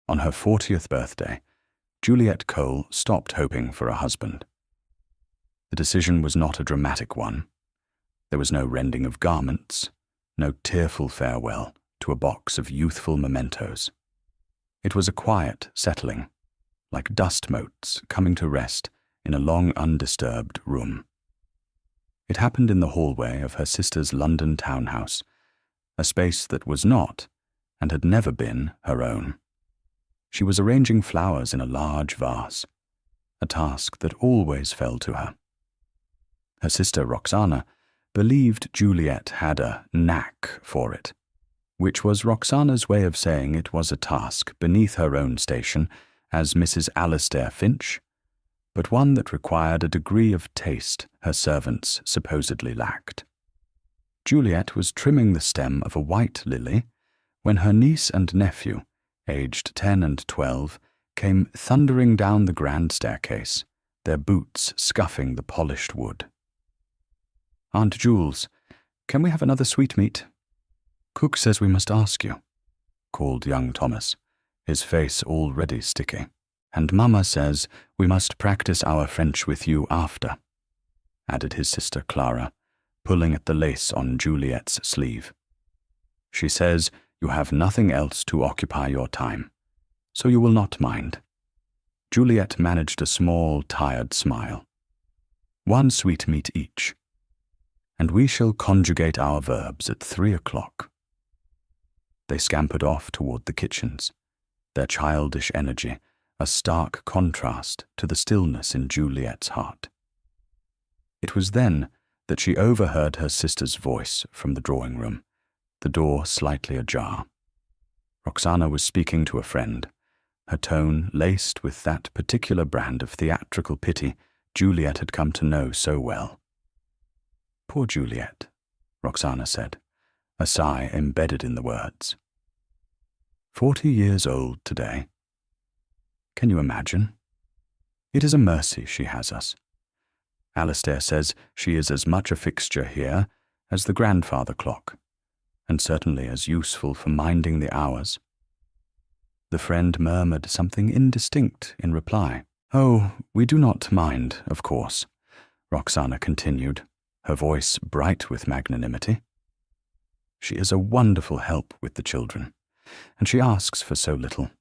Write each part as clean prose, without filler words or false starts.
On her 40th birthday, Juliet Cole stopped hoping for a husband. The decision was not a dramatic one. There was no rending of garments, no tearful farewell to a box of youthful mementos. It was a quiet settling, like dust motes coming to rest in a long undisturbed room. It happened in the hallway of her sister's London townhouse, a space that was not, and had never been, her own. She was arranging flowers in a large vase, a task that always fell to her. Her sister Roxana believed Juliet had a knack for it, which was Roxana's way of saying it was a task beneath her own station as Mrs. Alastair Finch, but one that required a degree of taste her servants supposedly lacked. Juliet was trimming the stem of a white lily when her niece and nephew, aged 10 and 12, came thundering down the grand staircase, their boots scuffing the polished wood. "Aunt Jules, can we have another sweetmeat?" "Cook says we must ask you," called young Thomas, his face already sticky. "And Mama says we must practice our French with you after," added his sister Clara, pulling at the lace on Juliet's sleeve. "She says you have nothing else to occupy your time, so you will not mind." Juliet managed a small, tired smile. "One sweetmeat each, and we shall conjugate our verbs at 3 o'clock. They scampered off toward the kitchens, their childish energy a stark contrast to the stillness in Juliet's heart. It was then that she overheard her sister's voice from the drawing room, the door slightly ajar. Roxana was speaking to a friend, her tone laced with that particular brand of theatrical pity Juliet had come to know so well. "Poor Juliet," Roxana said, a sigh embedded in the words. 40 years old today. Can you imagine? It is a mercy she has us. Alastair says she is as much a fixture here as the grandfather clock, and certainly as useful for minding the hours. The friend murmured something indistinct in reply. "Oh, we do not mind, of course," Roxana continued, her voice bright with magnanimity. "She is a wonderful help with the children, and she asks for so little.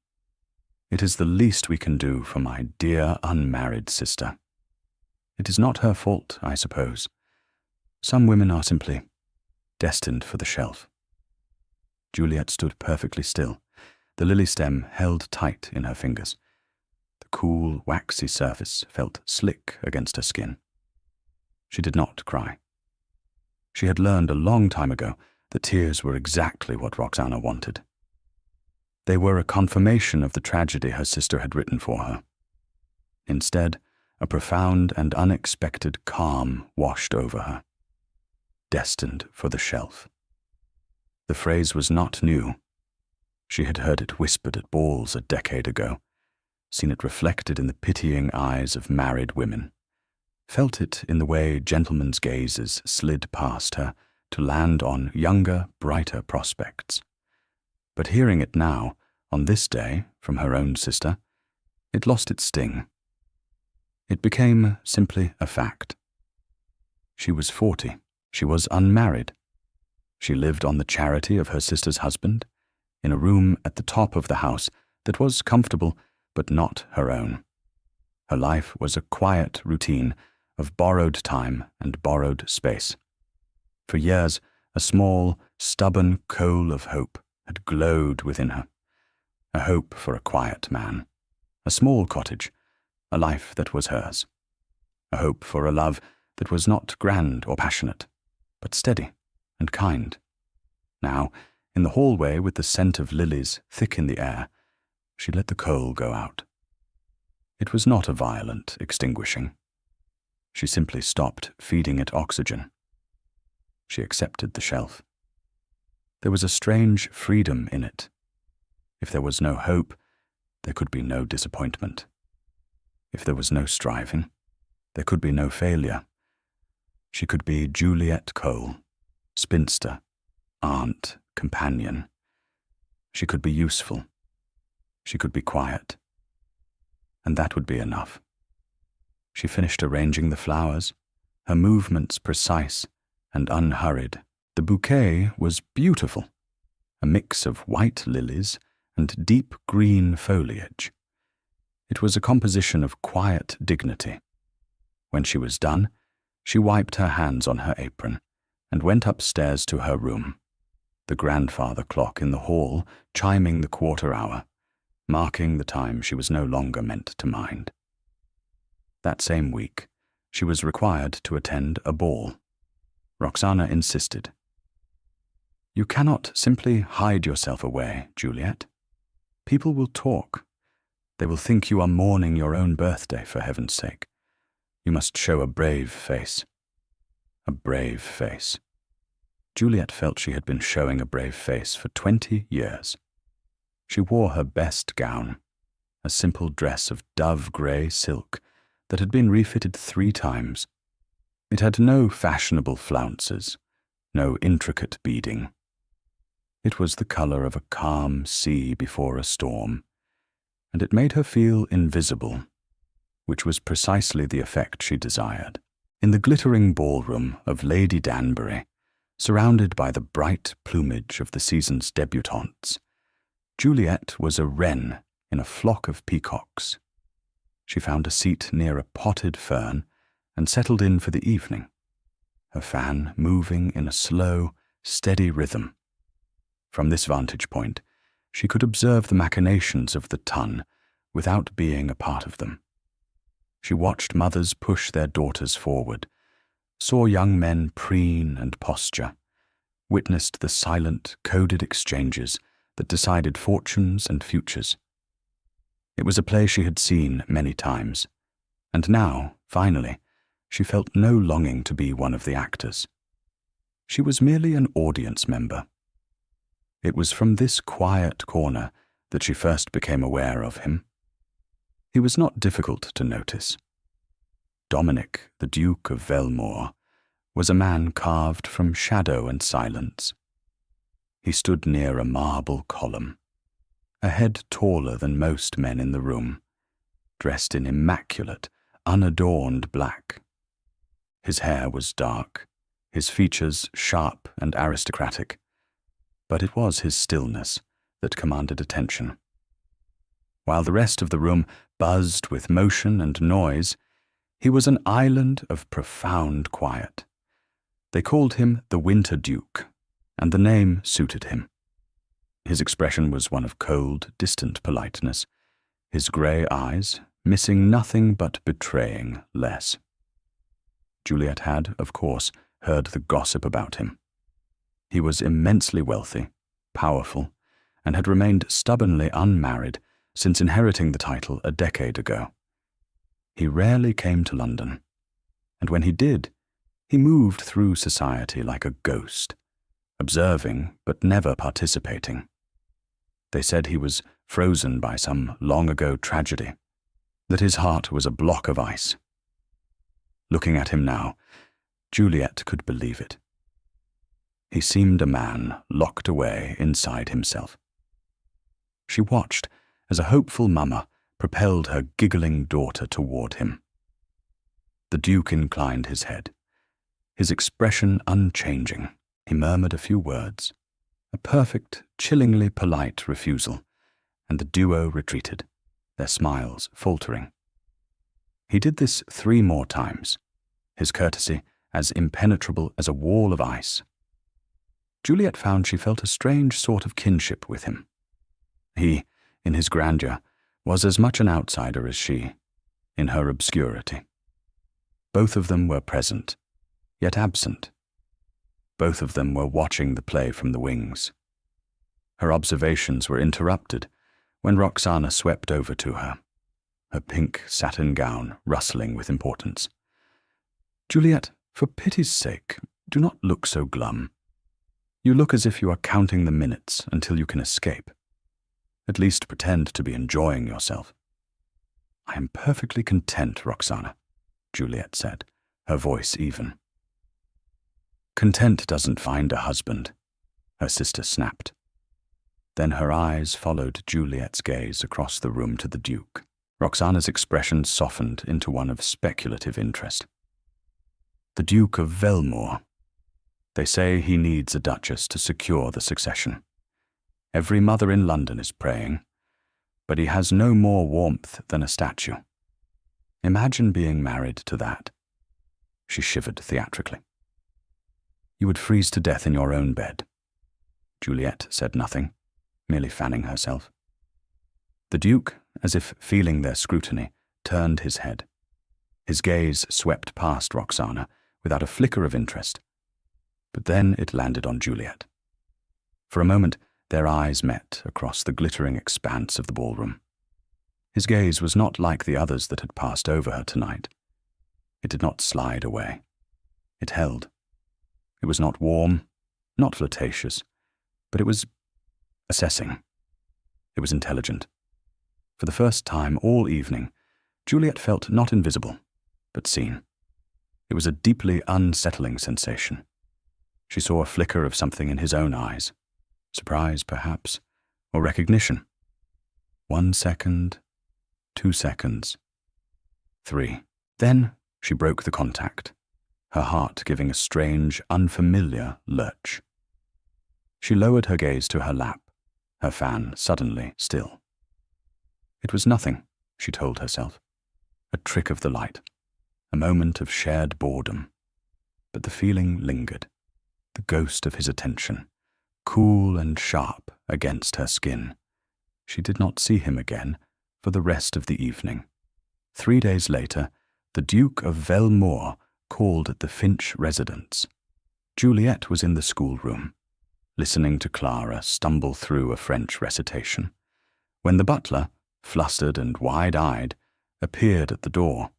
It is the least we can do for my dear unmarried sister. It is not her fault, I suppose. Some women are simply destined for the shelf." Juliet stood perfectly still, the lily stem held tight in her fingers. The cool, waxy surface felt slick against her skin. She did not cry. She had learned a long time ago that tears were exactly what Roxana wanted. They were a confirmation of the tragedy her sister had written for her. Instead, a profound and unexpected calm washed over her. Destined for the shelf. The phrase was not new. She had heard it whispered at balls a decade ago, seen it reflected in the pitying eyes of married women, felt it in the way gentlemen's gazes slid past her to land on younger, brighter prospects. But hearing it now, on this day, from her own sister, it lost its sting. It became simply a fact. She was 40. She was unmarried. She lived on the charity of her sister's husband, in a room at the top of the house that was comfortable but not her own. Her life was a quiet routine of borrowed time and borrowed space. For years, a small, stubborn coal of hope had glowed within her. A hope for a quiet man, a small cottage, a life that was hers. A hope for a love that was not grand or passionate, but steady and kind. Now, in the hallway with the scent of lilies thick in the air, she let the coal go out. It was not a violent extinguishing. She simply stopped feeding it oxygen. She accepted the shelf. There was a strange freedom in it. If there was no hope, there could be no disappointment. If there was no striving, there could be no failure. She could be Juliet Cole, spinster, aunt, companion. She could be useful. She could be quiet. And that would be enough. She finished arranging the flowers, her movements precise and unhurried. The bouquet was beautiful, a mix of white lilies and deep green foliage. It was a composition of quiet dignity. When she was done, she wiped her hands on her apron and went upstairs to her room, the grandfather clock in the hall chiming the quarter hour, marking the time she was no longer meant to mind. That same week, she was required to attend a ball. Roxana insisted. "You cannot simply hide yourself away, Juliet. People will talk. They will think you are mourning your own birthday, for heaven's sake. You must show a brave face." A brave face. Juliet felt she had been showing a brave face for 20 years. She wore her best gown, a simple dress of dove-grey silk that had been refitted 3 times. It had no fashionable flounces, no intricate beading. It was the colour of a calm sea before a storm, and it made her feel invisible, which was precisely the effect she desired. In the glittering ballroom of Lady Danbury, surrounded by the bright plumage of the season's débutantes, Juliet was a wren in a flock of peacocks. She found a seat near a potted fern and settled in for the evening, her fan moving in a slow, steady rhythm. From this vantage point, she could observe the machinations of the ton without being a part of them. She watched mothers push their daughters forward, saw young men preen and posture, witnessed the silent, coded exchanges that decided fortunes and futures. It was a play she had seen many times, and now, finally, she felt no longing to be one of the actors. She was merely an audience member. It was from this quiet corner that she first became aware of him. He was not difficult to notice. Dominic, the Duke of Velmore, was a man carved from shadow and silence. He stood near a marble column, a head taller than most men in the room, dressed in immaculate, unadorned black. His hair was dark, his features sharp and aristocratic, but it was his stillness that commanded attention. While the rest of the room buzzed with motion and noise, he was an island of profound quiet. They called him the Winter Duke, and the name suited him. His expression was one of cold, distant politeness, his grey eyes missing nothing but betraying less. Juliet had, of course, heard the gossip about him. He was immensely wealthy, powerful, and had remained stubbornly unmarried since inheriting the title a decade ago. He rarely came to London, and when he did, he moved through society like a ghost, observing but never participating. They said he was frozen by some long-ago tragedy, that his heart was a block of ice. Looking at him now, Juliet could believe it. He seemed a man locked away inside himself. She watched as a hopeful mama propelled her giggling daughter toward him. The Duke inclined his head, his expression unchanging. He murmured a few words, a perfect, chillingly polite refusal, and the duo retreated, their smiles faltering. He did this 3 more times, his courtesy as impenetrable as a wall of ice. Juliet found she felt a strange sort of kinship with him. He, in his grandeur, was as much an outsider as she, in her obscurity. Both of them were present, yet absent. Both of them were watching the play from the wings. Her observations were interrupted when Roxana swept over to her, her pink satin gown rustling with importance. "Juliet, for pity's sake, do not look so glum. You look as if you are counting the minutes until you can escape. At least pretend to be enjoying yourself." "I am perfectly content, Roxana," Juliet said, her voice even. "Content doesn't find a husband," her sister snapped. Then her eyes followed Juliet's gaze across the room to the Duke. Roxana's expression softened into one of speculative interest. The Duke of Velmore. They say he needs a duchess to secure the succession. Every mother in London is praying, but he has no more warmth than a statue. Imagine being married to that. She shivered theatrically. You would freeze to death in your own bed. Juliet said nothing, merely fanning herself. The Duke, as if feeling their scrutiny, turned his head. His gaze swept past Roxana without a flicker of interest, but then it landed on Juliet. For a moment, their eyes met across the glittering expanse of the ballroom. His gaze was not like the others that had passed over her tonight. It did not slide away. It held. It was not warm, not flirtatious, but it was assessing. It was intelligent. For the first time all evening, Juliet felt not invisible, but seen. It was a deeply unsettling sensation. She saw a flicker of something in his own eyes. Surprise, perhaps, or recognition. 1 second, 2 seconds, 3. Then she broke the contact, her heart giving a strange, unfamiliar lurch. She lowered her gaze to her lap, her fan suddenly still. It was nothing, she told herself. A trick of the light, a moment of shared boredom. But the feeling lingered, the ghost of his attention, cool and sharp against her skin. She did not see him again for the rest of the evening. 3 days later, the Duke of Velmore called at the Finch residence. Juliet was in the schoolroom, listening to Clara stumble through a French recitation, when the butler, flustered and wide-eyed, appeared at the door.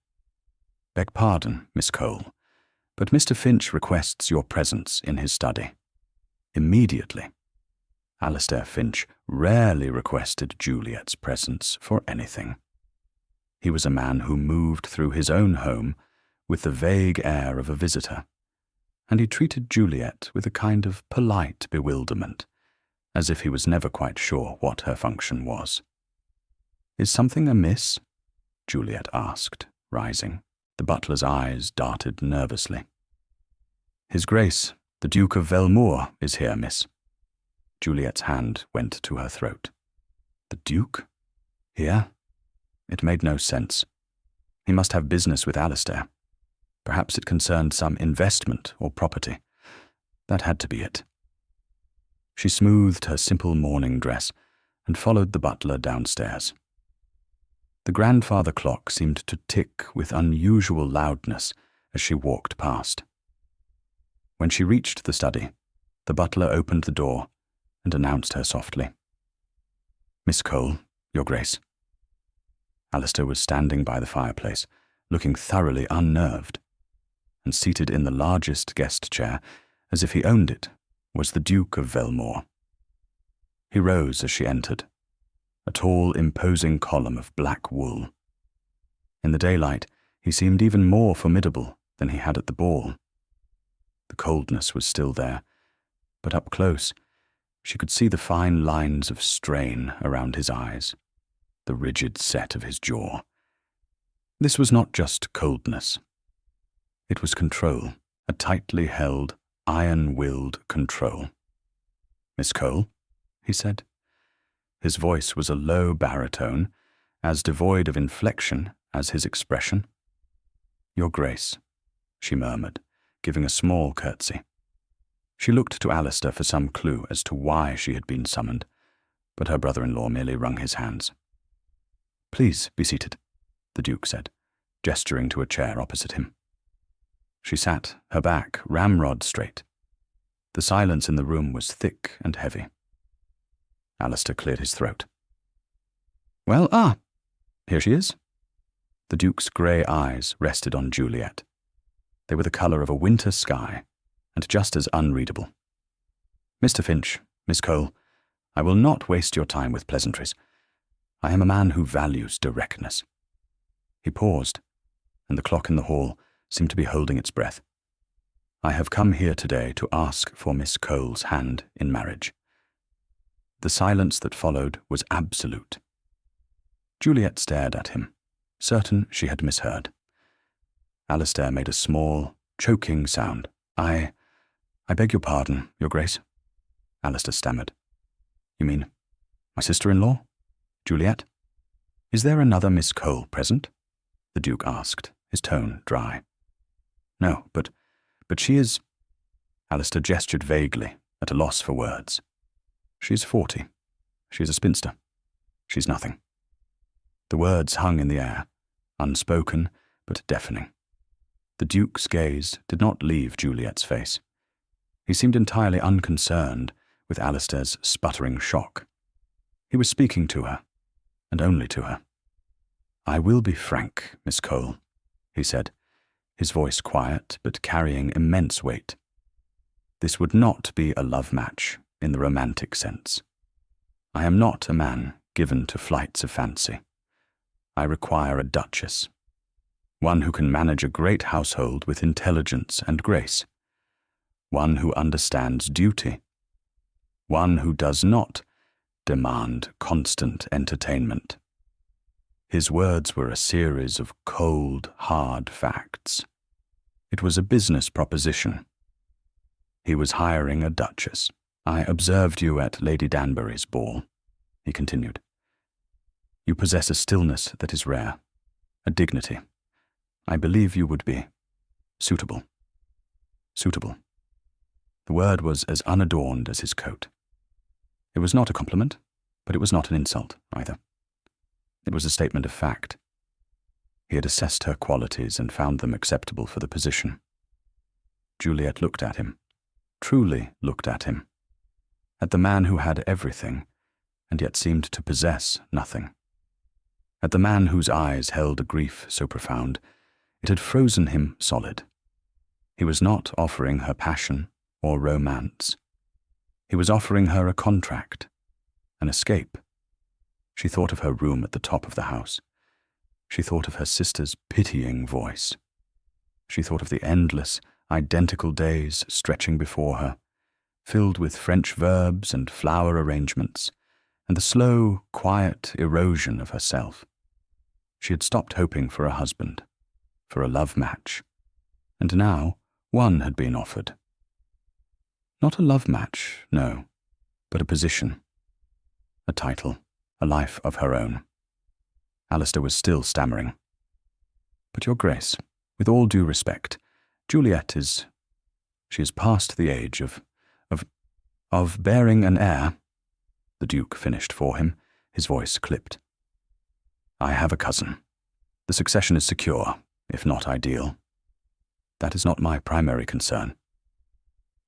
Beg pardon, Miss Cole, but Mr. Finch requests your presence in his study. Immediately. Alistair Finch rarely requested Juliet's presence for anything. He was a man who moved through his own home with the vague air of a visitor, and he treated Juliet with a kind of polite bewilderment, as if he was never quite sure what her function was. Is something amiss? Juliet asked, rising. The butler's eyes darted nervously. His Grace, the Duke of Velmore, is here, miss. Juliet's hand went to her throat. The Duke? Here? It made no sense. He must have business with Alistair. Perhaps it concerned some investment or property. That had to be it. She smoothed her simple morning dress and followed the butler downstairs. The grandfather clock seemed to tick with unusual loudness as she walked past. When she reached the study, the butler opened the door and announced her softly. Miss Cole, Your Grace. Alistair was standing by the fireplace, looking thoroughly unnerved, and seated in the largest guest chair, as if he owned it, was the Duke of Velmore. He rose as she entered, a tall, imposing column of black wool. In the daylight, he seemed even more formidable than he had at the ball. The coldness was still there, but up close, she could see the fine lines of strain around his eyes, the rigid set of his jaw. This was not just coldness. It was control, a tightly held, iron-willed control. Miss Cole, he said. His voice was a low baritone, as devoid of inflection as his expression. Your Grace, she murmured, giving a small curtsy. She looked to Alistair for some clue as to why she had been summoned, but her brother-in-law merely wrung his hands. Please be seated, the Duke said, gesturing to a chair opposite him. She sat, her back ramrod straight. The silence in the room was thick and heavy. Alistair cleared his throat. Well, here she is. The Duke's grey eyes rested on Juliet. They were the colour of a winter sky, and just as unreadable. Mr. Finch, Miss Cole, I will not waste your time with pleasantries. I am a man who values directness. He paused, and the clock in the hall seemed to be holding its breath. I have come here today to ask for Miss Cole's hand in marriage. The silence that followed was absolute. Juliet stared at him, certain she had misheard. Alistair made a small, choking sound. I beg your pardon, Your Grace," Alistair stammered. "You mean my sister-in-law? Juliet? Is there another Miss Cole present?" the Duke asked, his tone dry. "No, but she is—" Alistair gestured vaguely, at a loss for words. "She's 40. She's a spinster. She's nothing." The words hung in the air, unspoken but deafening. The Duke's gaze did not leave Juliet's face. He seemed entirely unconcerned with Alistair's sputtering shock. He was speaking to her, and only to her. "I will be frank, Miss Cole," he said, his voice quiet but carrying immense weight. "This would not be a love match in the romantic sense. I am not a man given to flights of fancy. I require a duchess, one who can manage a great household with intelligence and grace, one who understands duty, one who does not demand constant entertainment." His words were a series of cold, hard facts. It was a business proposition. He was hiring a duchess. "I observed you at Lady Danbury's ball," he continued. "You possess a stillness that is rare, a dignity. I believe you would be suitable." Suitable. The word was as unadorned as his coat. It was not a compliment, but it was not an insult either. It was a statement of fact. He had assessed her qualities and found them acceptable for the position. Juliet looked at him, truly looked at him, at the man who had everything and yet seemed to possess nothing, at the man whose eyes held a grief so profound it had frozen him solid. He was not offering her passion or romance. He was offering her a contract, an escape. She thought of her room at the top of the house. She thought of her sister's pitying voice. She thought of the endless, identical days stretching before her, filled with French verbs and flower arrangements, and the slow, quiet erosion of herself. She had stopped hoping for a husband, for a love match, and now one had been offered. Not a love match, no, but a position, a title, a life of her own. Alistair was still stammering. "But Your Grace, with all due respect, Juliet she is past the age of bearing an heir," the Duke finished for him, his voice clipped. "I have a cousin. The succession is secure, if not ideal. That is not my primary concern.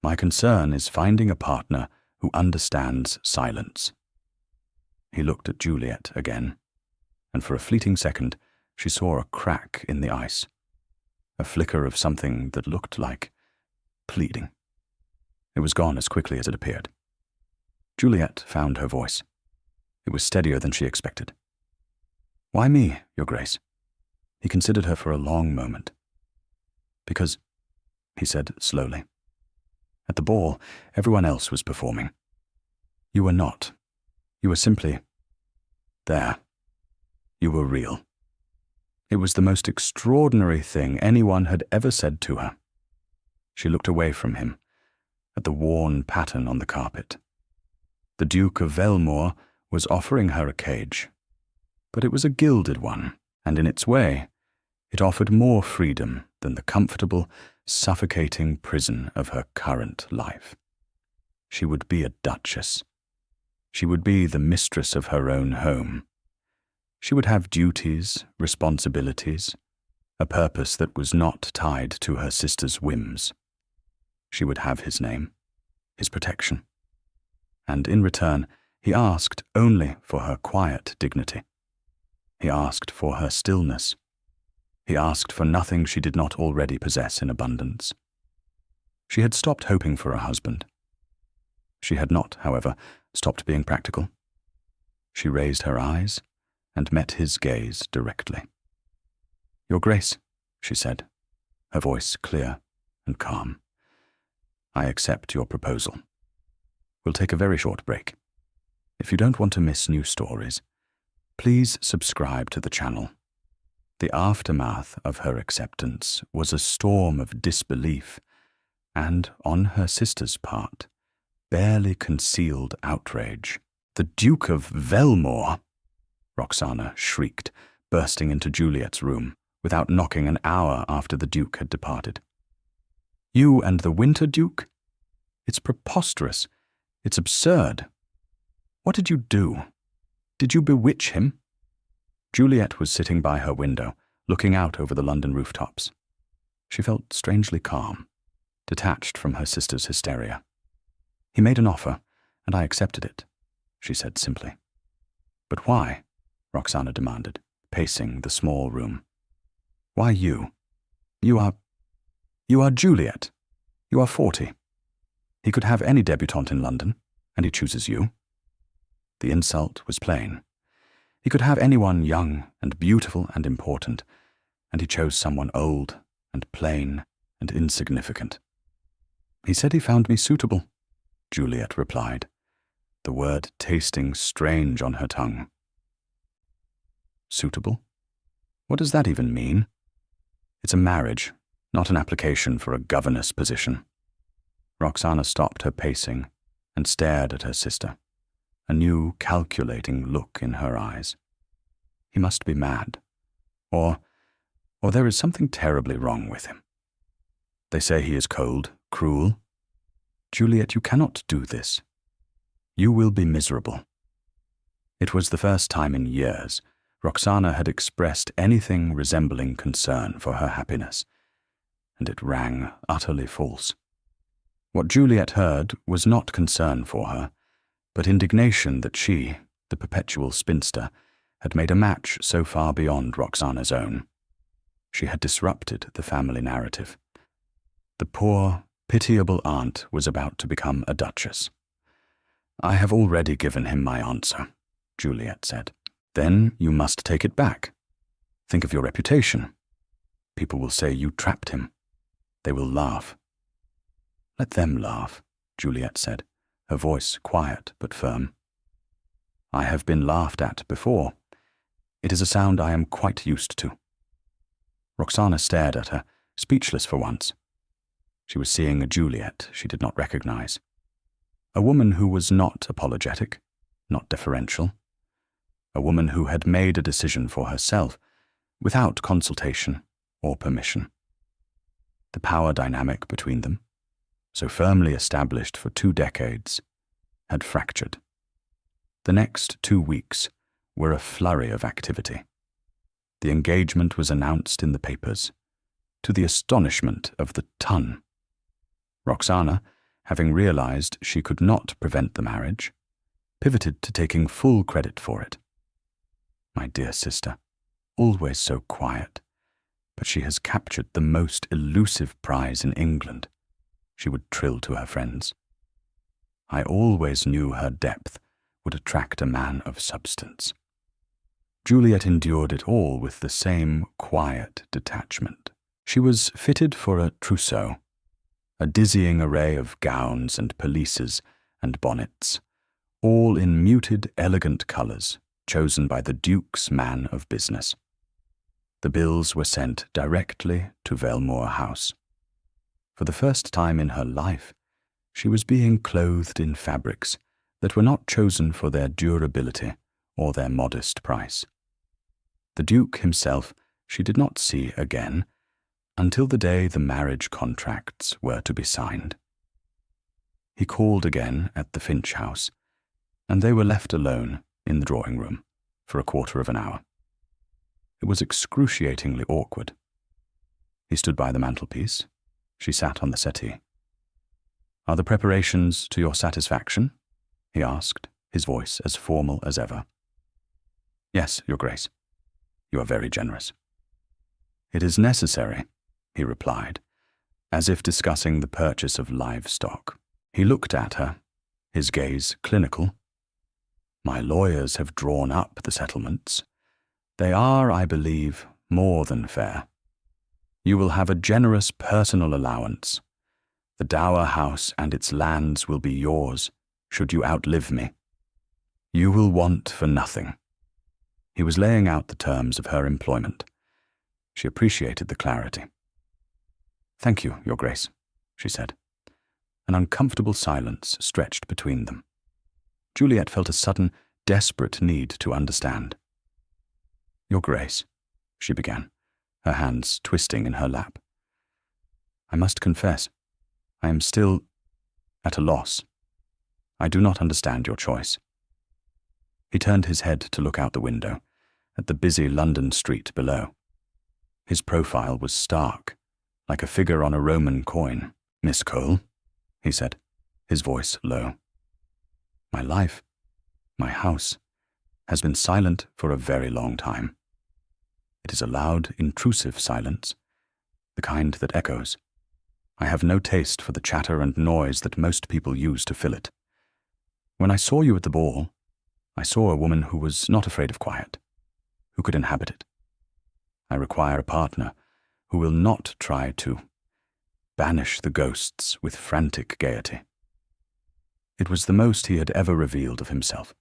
My concern is finding a partner who understands silence." He looked at Juliet again, and for a fleeting second she saw a crack in the ice, a flicker of something that looked like pleading. It was gone as quickly as it appeared. Juliet found her voice. It was steadier than she expected. "Why me, Your Grace?" He considered her for a long moment. "Because," he said slowly, "at the ball everyone else was performing. You were not. You were simply there. You were real." It was the most extraordinary thing anyone had ever said to her. She looked away from him, at the worn pattern on the carpet. The Duke of Velmore was offering her a cage, but it was a gilded one, and in its way, it offered more freedom than the comfortable, suffocating prison of her current life. She would be a duchess. She would be the mistress of her own home. She would have duties, responsibilities, a purpose that was not tied to her sister's whims. She would have his name, his protection. And in return, he asked only for her quiet dignity. He asked for her stillness. He asked for nothing she did not already possess in abundance. She had stopped hoping for a husband. She had not, however, stopped being practical. She raised her eyes and met his gaze directly. "Your Grace," she said, her voice clear and calm, "I accept your proposal. We'll take a very short break." If you don't want to miss new stories, please subscribe to the channel. The aftermath of her acceptance was a storm of disbelief and, on her sister's part, barely concealed outrage. "The Duke of Velmore!" Roxana shrieked, bursting into Juliet's room, without knocking an hour after the Duke had departed. "You and the Winter Duke? It's preposterous. It's absurd. What did you do? Did you bewitch him?" Juliet was sitting by her window, looking out over the London rooftops. She felt strangely calm, detached from her sister's hysteria. "He made an offer, and I accepted it," she said simply. "But why?" Roxana demanded, pacing the small room. "Why you? You are Juliet. You are 40. He could have any debutante in London, and he chooses you." The insult was plain. He could have anyone young and beautiful and important, and he chose someone old and plain and insignificant. "He said he found me suitable," Juliet replied, the word tasting strange on her tongue. "Suitable? What does that even mean? It's a marriage, not an application for a governess position." Roxana stopped her pacing and stared at her sister, a new calculating look in her eyes. He must be mad, or there is something terribly wrong with him. They say he is cold, cruel. Juliet, you cannot do this. You will be miserable. It was the first time in years Roxana had expressed anything resembling concern for her happiness, and it rang utterly false. What Juliet heard was not concern for her, but indignation that she, the perpetual spinster, had made a match so far beyond Roxana's own. She had disrupted the family narrative. The poor, pitiable aunt was about to become a duchess. "I have already given him my answer," Juliet said. "Then you must take it back. Think of your reputation. People will say you trapped him. They will laugh." "Let them laugh," Juliet said, her voice quiet but firm. "I have been laughed at before. It is a sound I am quite used to." Roxana stared at her, speechless for once. She was seeing a Juliet she did not recognize. A woman who was not apologetic, not deferential. A woman who had made a decision for herself, without consultation or permission. The power dynamic between them, so firmly established for 2 decades, had fractured. The next 2 weeks were a flurry of activity. The engagement was announced in the papers, to the astonishment of the ton. Roxana, having realized she could not prevent the marriage, pivoted to taking full credit for it. My dear sister, always so quiet, but she has captured the most elusive prize in England, she would trill to her friends. I always knew her depth would attract a man of substance. Juliet endured it all with the same quiet detachment. She was fitted for a trousseau, a dizzying array of gowns and pelisses and bonnets, all in muted, elegant colours, chosen by the Duke's man of business. The bills were sent directly to Velmore House. For the first time in her life, she was being clothed in fabrics that were not chosen for their durability or their modest price. The Duke himself she did not see again until the day the marriage contracts were to be signed. He called again at the Finch house, and they were left alone in the drawing room for a quarter of an hour. It was excruciatingly awkward. He stood by the mantelpiece. She sat on the settee. "Are the preparations to your satisfaction?" he asked, his voice as formal as ever. "Yes, Your Grace. You are very generous." "It is necessary," he replied, as if discussing the purchase of livestock. He looked at her, his gaze clinical. "My lawyers have drawn up the settlements. They are, I believe, more than fair. You will have a generous personal allowance. The dower house and its lands will be yours, should you outlive me." You will want for nothing. He was laying out the terms of her employment. She appreciated the clarity. Thank you, Your Grace, she said. An uncomfortable silence stretched between them. Juliet felt a sudden, desperate need to understand. Your Grace, she began, her hands twisting in her lap. I must confess, I am still at a loss. I do not understand your choice. He turned his head to look out the window, at the busy London street below. His profile was stark, like a figure on a Roman coin. Miss Cole, he said, his voice low. My life, my house, has been silent for a very long time. It is a loud, intrusive silence, the kind that echoes. I have no taste for the chatter and noise that most people use to fill it. When I saw you at the ball, I saw a woman who was not afraid of quiet, who could inhabit it. I require a partner who will not try to banish the ghosts with frantic gaiety. It was the most he had ever revealed of himself.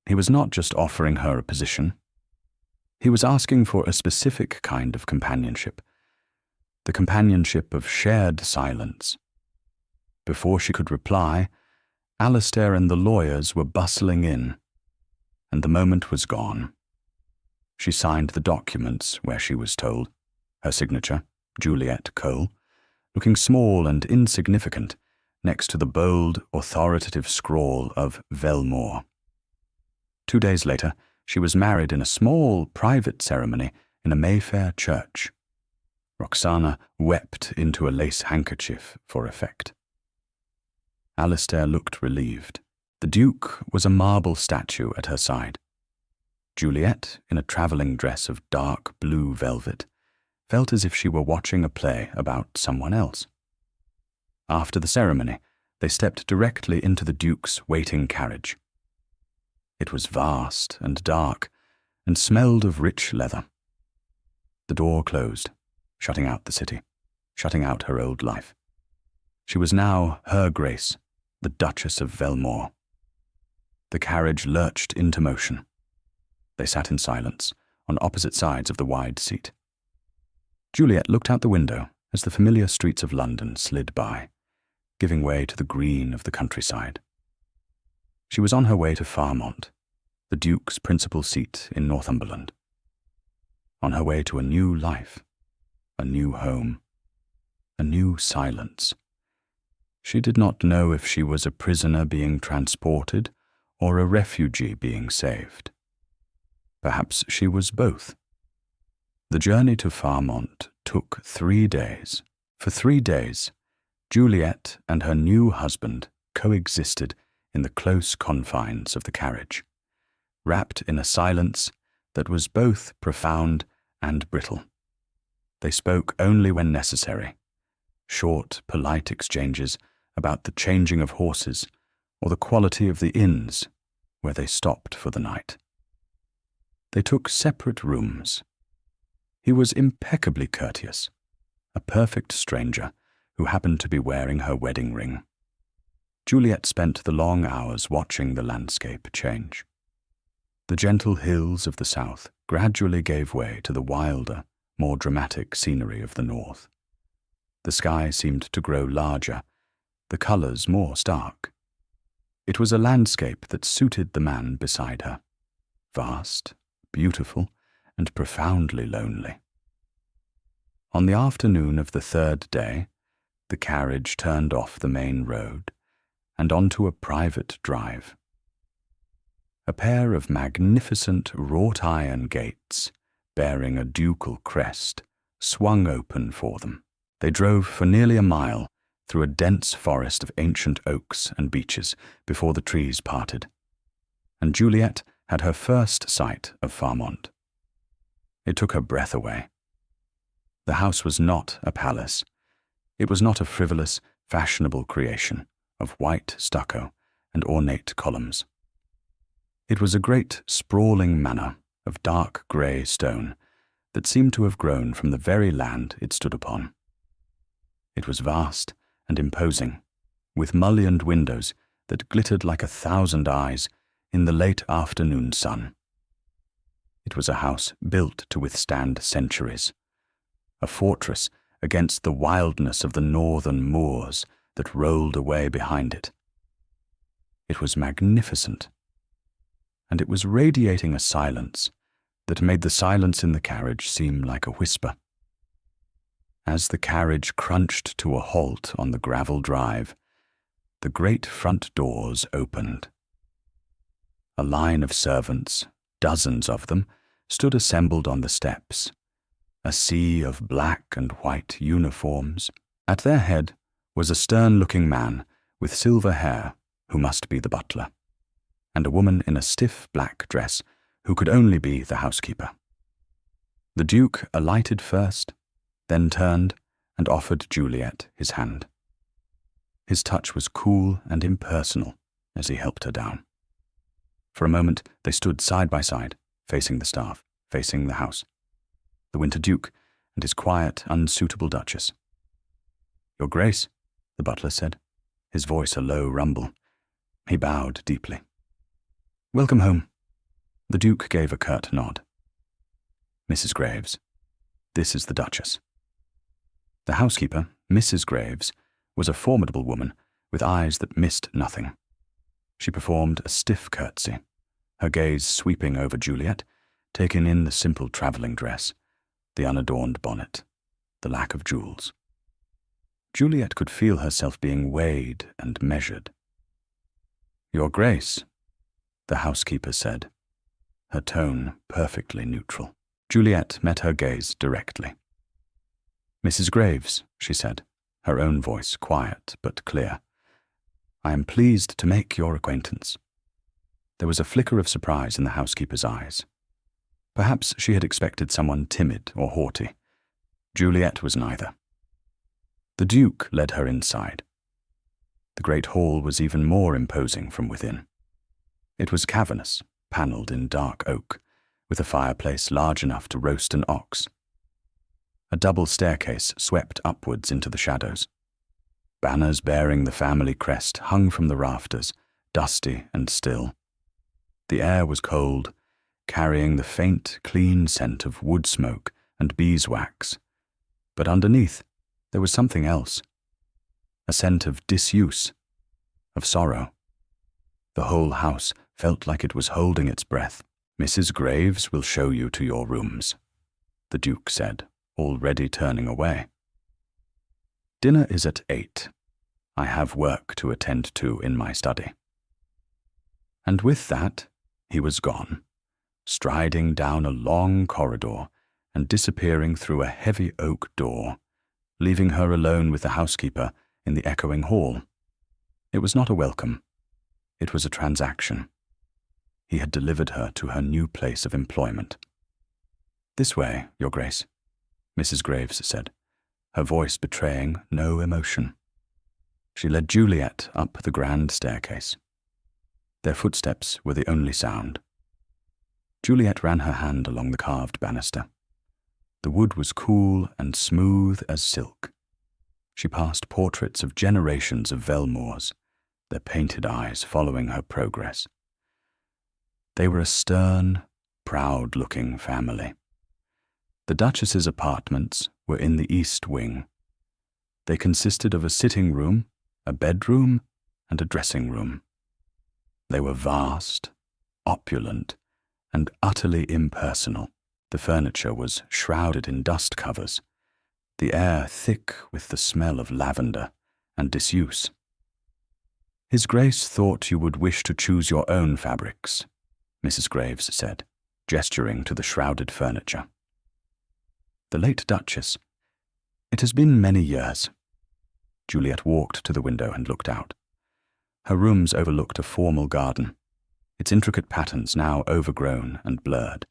He was not just offering her a position. He was asking for a specific kind of companionship, the companionship of shared silence. Before she could reply, Alistair and the lawyers were bustling in, and the moment was gone. She signed the documents where she was told, her signature, Juliet Cole, looking small and insignificant next to the bold, authoritative scrawl of Velmore. 2 days later, she was married in a small, private ceremony in a Mayfair church. Roxana wept into a lace handkerchief for effect. Alistair looked relieved. The Duke was a marble statue at her side. Juliet, in a travelling dress of dark blue velvet, felt as if she were watching a play about someone else. After the ceremony, they stepped directly into the Duke's waiting carriage. It was vast and dark, and smelled of rich leather. The door closed, shutting out the city, shutting out her old life. She was now Her Grace, the Duchess of Velmore. The carriage lurched into motion. They sat in silence, on opposite sides of the wide seat. Juliet looked out the window as the familiar streets of London slid by, giving way to the green of the countryside. She was on her way to Farmont, the Duke's principal seat in Northumberland. On her way to a new life, a new home, a new silence. She did not know if she was a prisoner being transported or a refugee being saved. Perhaps she was both. The journey to Farmont took 3 days. For 3 days, Juliet and her new husband coexisted in the close confines of the carriage, wrapped in a silence that was both profound and brittle. They spoke only when necessary, short, polite exchanges about the changing of horses or the quality of the inns where they stopped for the night. They took separate rooms. He was impeccably courteous, a perfect stranger who happened to be wearing her wedding ring. Juliet spent the long hours watching the landscape change. The gentle hills of the south gradually gave way to the wilder, more dramatic scenery of the north. The sky seemed to grow larger, the colours more stark. It was a landscape that suited the man beside her, vast, beautiful, and profoundly lonely. On the afternoon of the 3rd day, the carriage turned off the main road and onto a private drive. A pair of magnificent wrought-iron gates, bearing a ducal crest, swung open for them. They drove for nearly a mile through a dense forest of ancient oaks and beeches before the trees parted, and Juliet had her first sight of Farmont. It took her breath away. The house was not a palace. It was not a frivolous, fashionable creation of white stucco and ornate columns. It was a great, sprawling manor of dark grey stone that seemed to have grown from the very land it stood upon. It was vast and imposing, with mullioned windows that glittered like 1,000 eyes in the late afternoon sun. It was a house built to withstand centuries, a fortress against the wildness of the northern moors that rolled away behind it. It was magnificent, and it was radiating a silence that made the silence in the carriage seem like a whisper. As the carriage crunched to a halt on the gravel drive, the great front doors opened. A line of servants, dozens of them, stood assembled on the steps, a sea of black and white uniforms. At their head was a stern-looking man with silver hair who must be the butler, and a woman in a stiff black dress who could only be the housekeeper. The Duke alighted first, then turned and offered Juliet his hand. His touch was cool and impersonal as he helped her down. For a moment they stood side by side, facing the staff, facing the house, the Winter Duke and his quiet, unsuitable Duchess. "Your Grace," the butler said, his voice a low rumble. He bowed deeply. "Welcome home." The Duke gave a curt nod. "Mrs. Graves, this is the Duchess." The housekeeper, Mrs. Graves, was a formidable woman with eyes that missed nothing. She performed a stiff curtsy, her gaze sweeping over Juliet, taking in the simple travelling dress, the unadorned bonnet, the lack of jewels. Juliet could feel herself being weighed and measured. "Your Grace," the housekeeper said, her tone perfectly neutral. Juliet met her gaze directly. "Mrs. Graves," she said, her own voice quiet but clear, "I am pleased to make your acquaintance." There was a flicker of surprise in the housekeeper's eyes. Perhaps she had expected someone timid or haughty. Juliet was neither. The Duke led her inside. The great hall was even more imposing from within. It was cavernous, panelled in dark oak, with a fireplace large enough to roast an ox. A double staircase swept upwards into the shadows. Banners bearing the family crest hung from the rafters, dusty and still. The air was cold, carrying the faint, clean scent of wood smoke and beeswax. But underneath, there was something else. A scent of disuse, of sorrow. The whole house felt like it was holding its breath. "Mrs. Graves will show you to your rooms," the Duke said, already turning away. "Dinner is at 8. I have work to attend to in my study." And with that, he was gone, striding down a long corridor and disappearing through a heavy oak door, leaving her alone with the housekeeper in the echoing hall. It was not a welcome. It was a transaction. He had delivered her to her new place of employment. "This way, Your Grace," Mrs. Graves said, her voice betraying no emotion. She led Juliet up the grand staircase. Their footsteps were the only sound. Juliet ran her hand along the carved banister. The wood was cool and smooth as silk. She passed portraits of generations of Velmors, their painted eyes following her progress. They were a stern, proud-looking family. The Duchess's apartments were in the east wing. They consisted of a sitting room, a bedroom, and a dressing room. They were vast, opulent, and utterly impersonal. The furniture was shrouded in dust covers, the air thick with the smell of lavender and disuse. "His Grace thought you would wish to choose your own fabrics," Mrs. Graves said, gesturing to the shrouded furniture. The late Duchess. "It has been many years." Juliet walked to the window and looked out. Her rooms overlooked a formal garden, its intricate patterns now overgrown and blurred.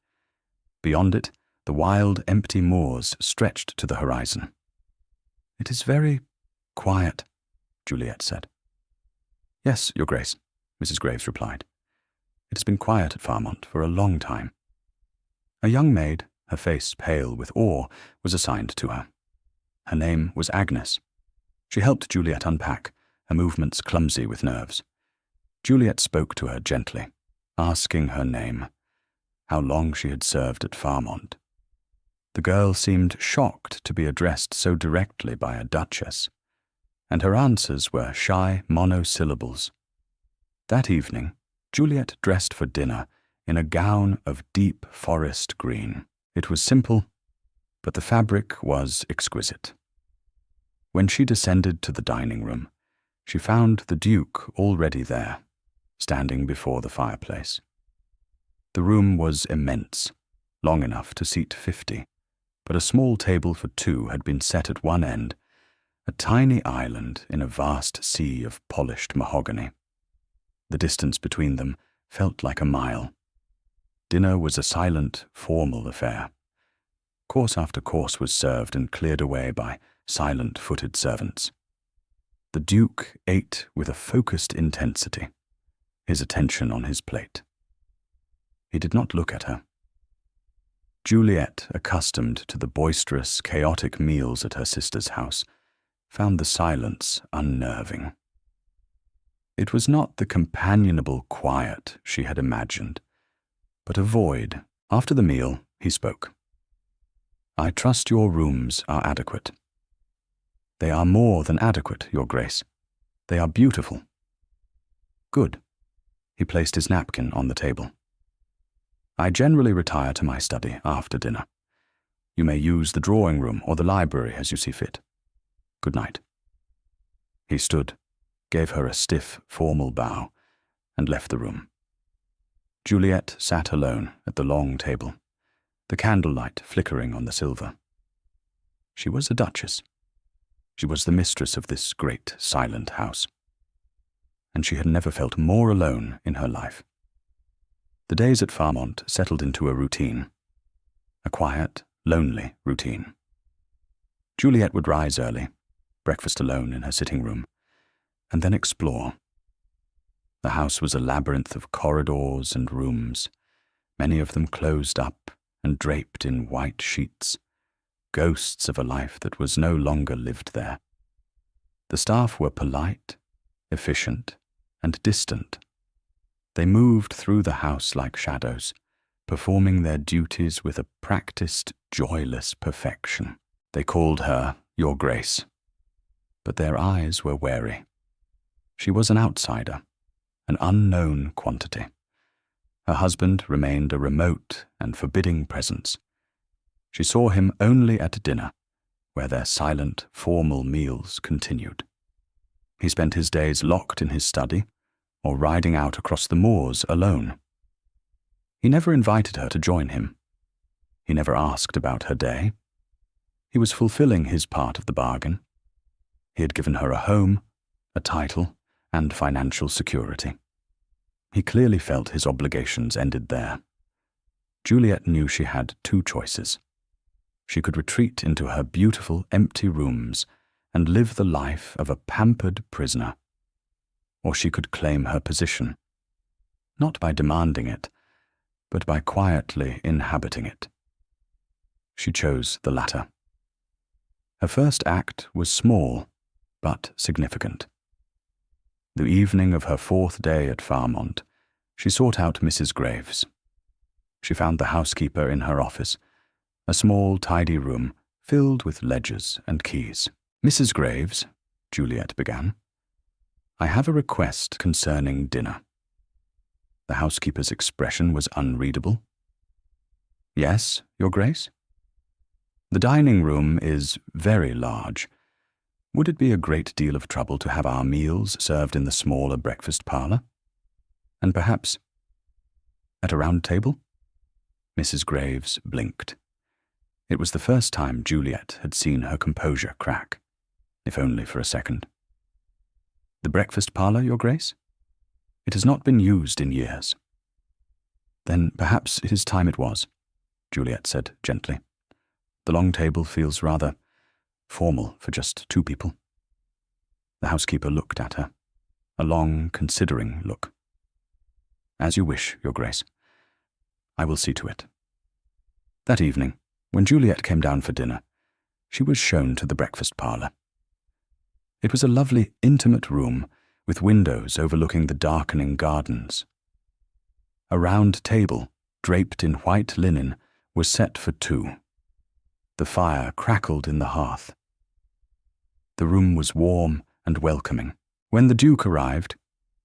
Beyond it, the wild, empty moors stretched to the horizon. "It is very quiet," Juliet said. "Yes, Your Grace," Mrs. Graves replied. "It has been quiet at Farmont for a long time." A young maid, her face pale with awe, was assigned to her. Her name was Agnes. She helped Juliet unpack, her movements clumsy with nerves. Juliet spoke to her gently, asking her name, how long she had served at Farmont. The girl seemed shocked to be addressed so directly by a duchess, and her answers were shy monosyllables. That evening, Juliet dressed for dinner in a gown of deep forest green. It was simple, but the fabric was exquisite. When she descended to the dining room, she found the Duke already there, standing before the fireplace. The room was immense, long enough to seat 50, but a small table for two had been set at one end, a tiny island in a vast sea of polished mahogany. The distance between them felt like a mile. Dinner was a silent, formal affair. Course after course was served and cleared away by silent-footed servants. The Duke ate with a focused intensity, his attention on his plate. He did not look at her. Juliet, accustomed to the boisterous, chaotic meals at her sister's house, found the silence unnerving. It was not the companionable quiet she had imagined, but a void. After the meal, he spoke. "I trust your rooms are adequate." "They are more than adequate, Your Grace. They are beautiful." "Good." He placed his napkin on the table. "I generally retire to my study after dinner. You may use the drawing room or the library as you see fit. Good night." He stood, gave her a stiff, formal bow, and left the room. Juliet sat alone at the long table, the candlelight flickering on the silver. She was a duchess. She was the mistress of this great, silent house. And she had never felt more alone in her life. The days at Farmont settled into a routine, a quiet, lonely routine. Juliet would rise early, breakfast alone in her sitting room, and then explore. The house was a labyrinth of corridors and rooms, many of them closed up and draped in white sheets, ghosts of a life that was no longer lived there. The staff were polite, efficient, and distant. They moved through the house like shadows, performing their duties with a practiced, joyless perfection. They called her Your Grace, but their eyes were wary. She was an outsider, an unknown quantity. Her husband remained a remote and forbidding presence. She saw him only at dinner, where their silent, formal meals continued. He spent his days locked in his study or riding out across the moors alone. He never invited her to join him. He never asked about her day. He was fulfilling his part of the bargain. He had given her a home, a title, and financial security. He clearly felt his obligations ended there. Juliet knew she had two choices. She could retreat into her beautiful, empty rooms and live the life of a pampered prisoner, or she could claim her position, not by demanding it, but by quietly inhabiting it. She chose the latter. Her first act was small, but significant. The evening of her 4th day at Farmont, she sought out Mrs. Graves. She found the housekeeper in her office, a small, tidy room filled with ledgers and keys. "Mrs. Graves," Juliet began, "I have a request concerning dinner." The housekeeper's expression was unreadable. "Yes, Your Grace?" "The dining room is very large. Would it be a great deal of trouble to have our meals served in the smaller breakfast parlor? And perhaps at a round table?" Mrs. Graves blinked. It was the first time Juliet had seen her composure crack, if only for a second. "The breakfast parlor, Your Grace? It has not been used in years." "Then perhaps it is time it was," Juliet said gently. "The long table feels rather formal for just 2 people." The housekeeper looked at her, a long, considering look. "As you wish, Your Grace. I will see to it." That evening, when Juliet came down for dinner, she was shown to the breakfast parlor. It was a lovely, intimate room with windows overlooking the darkening gardens. A round table, draped in white linen, was set for two. The fire crackled in the hearth. The room was warm and welcoming. When the Duke arrived,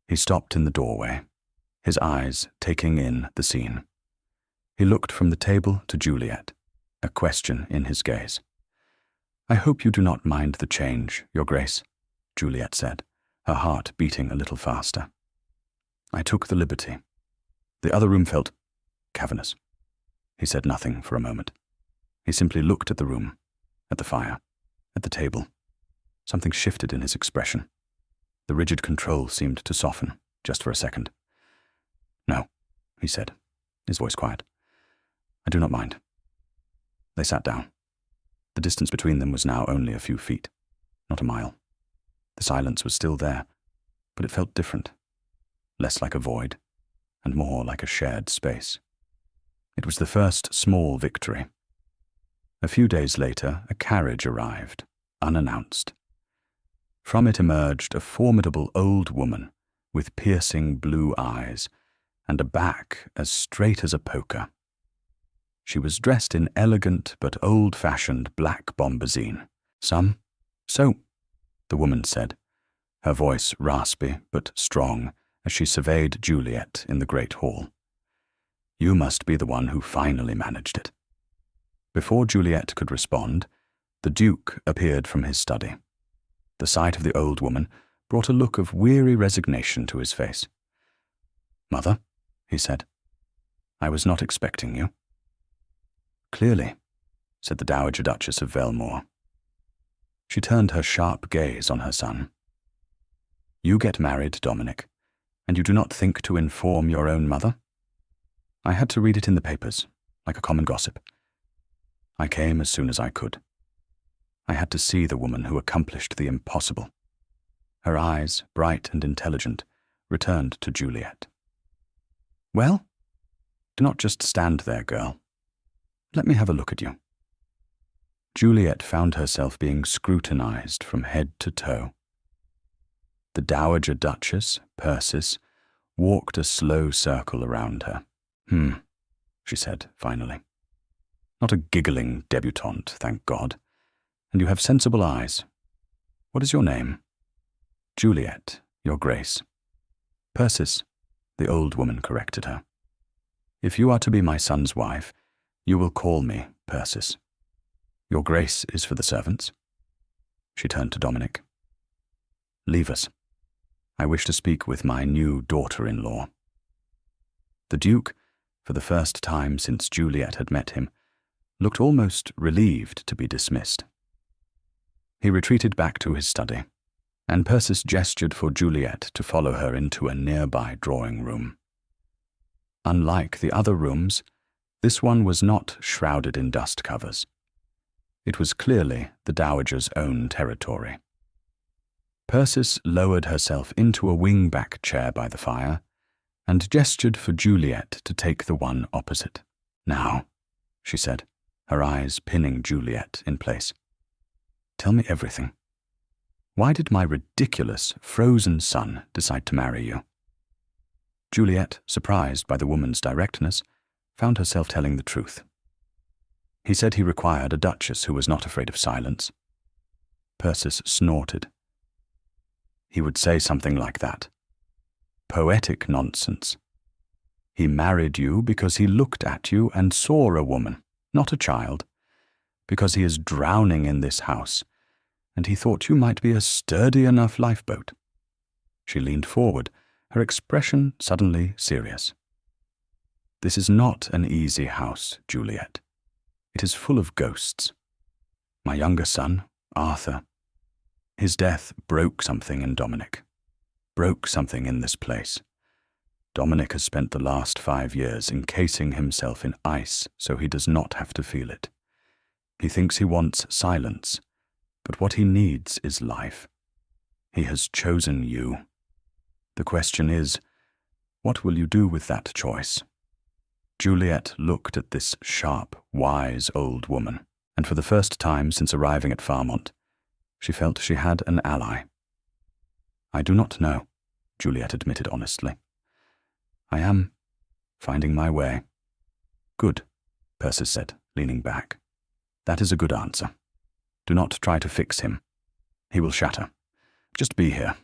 he stopped in the doorway, his eyes taking in the scene. He looked from the table to Juliet, a question in his gaze. "I hope you do not mind the change, Your Grace," Juliet said, her heart beating a little faster. "I took the liberty. The other room felt cavernous." He said nothing for a moment. He simply looked at the room, at the fire, at the table. Something shifted in his expression. The rigid control seemed to soften, just for a second. "No," he said, his voice quiet. "I do not mind." They sat down. The distance between them was now only a few feet, not a mile. The silence was still there, but it felt different, less like a void, and more like a shared space. It was the first small victory. A few days later, a carriage arrived, unannounced. From it emerged a formidable old woman with piercing blue eyes and a back as straight as a poker. She was dressed in elegant but old-fashioned black bombazine. "So," the woman said, her voice raspy but strong as she surveyed Juliet in the great hall. "You must be the one who finally managed it." Before Juliet could respond, the Duke appeared from his study. The sight of the old woman brought a look of weary resignation to his face. "Mother," he said, "I was not expecting you." "Clearly," said the Dowager Duchess of Velmore. She turned her sharp gaze on her son. "You get married, Dominic, and you do not think to inform your own mother?" "I had to read it in the papers, like a common gossip. I came as soon as I could. I had to see the woman who accomplished the impossible." Her eyes, bright and intelligent, returned to Juliet. "Well, do not just stand there, girl. Let me have a look at you." Juliet found herself being scrutinized from head to toe. The Dowager Duchess, Persis, walked a slow circle around her. She said, finally. "Not a giggling debutante, thank God. And you have sensible eyes. What is your name?" "Juliet, Your Grace." "Persis," the old woman corrected her. "If you are to be my son's wife, you will call me Persis. Your Grace is for the servants." She turned to Dominic. "Leave us. I wish to speak with my new daughter-in-law." The Duke, for the first time since Juliet had met him, looked almost relieved to be dismissed. He retreated back to his study, and Persis gestured for Juliet to follow her into a nearby drawing room. Unlike the other rooms, this one was not shrouded in dust covers. It was clearly the Dowager's own territory. Persis lowered herself into a wing-back chair by the fire and gestured for Juliet to take the one opposite. "Now," she said, her eyes pinning Juliet in place. "Tell me everything. Why did my ridiculous, frozen son decide to marry you?" Juliet, surprised by the woman's directness, found herself telling the truth. "He said he required a duchess who was not afraid of silence." Persis snorted. "He would say something like that. Poetic nonsense. He married you because he looked at you and saw a woman, not a child, because he is drowning in this house, and he thought you might be a sturdy enough lifeboat." She leaned forward, her expression suddenly serious. "This is not an easy house, Juliet. It is full of ghosts. My younger son, Arthur, his death broke something in Dominic, broke something in this place. Dominic has spent the last 5 years encasing himself in ice so he does not have to feel it. He thinks he wants silence, but what he needs is life. He has chosen you. The question is, what will you do with that choice?" Juliet looked at this sharp, wise old woman, and for the first time since arriving at Farmont, she felt she had an ally. "I do not know," Juliet admitted honestly. "I am Finding my way. Good, Persis said, leaning back. That is a good answer. Do not try to fix him. He will shatter. Just be here.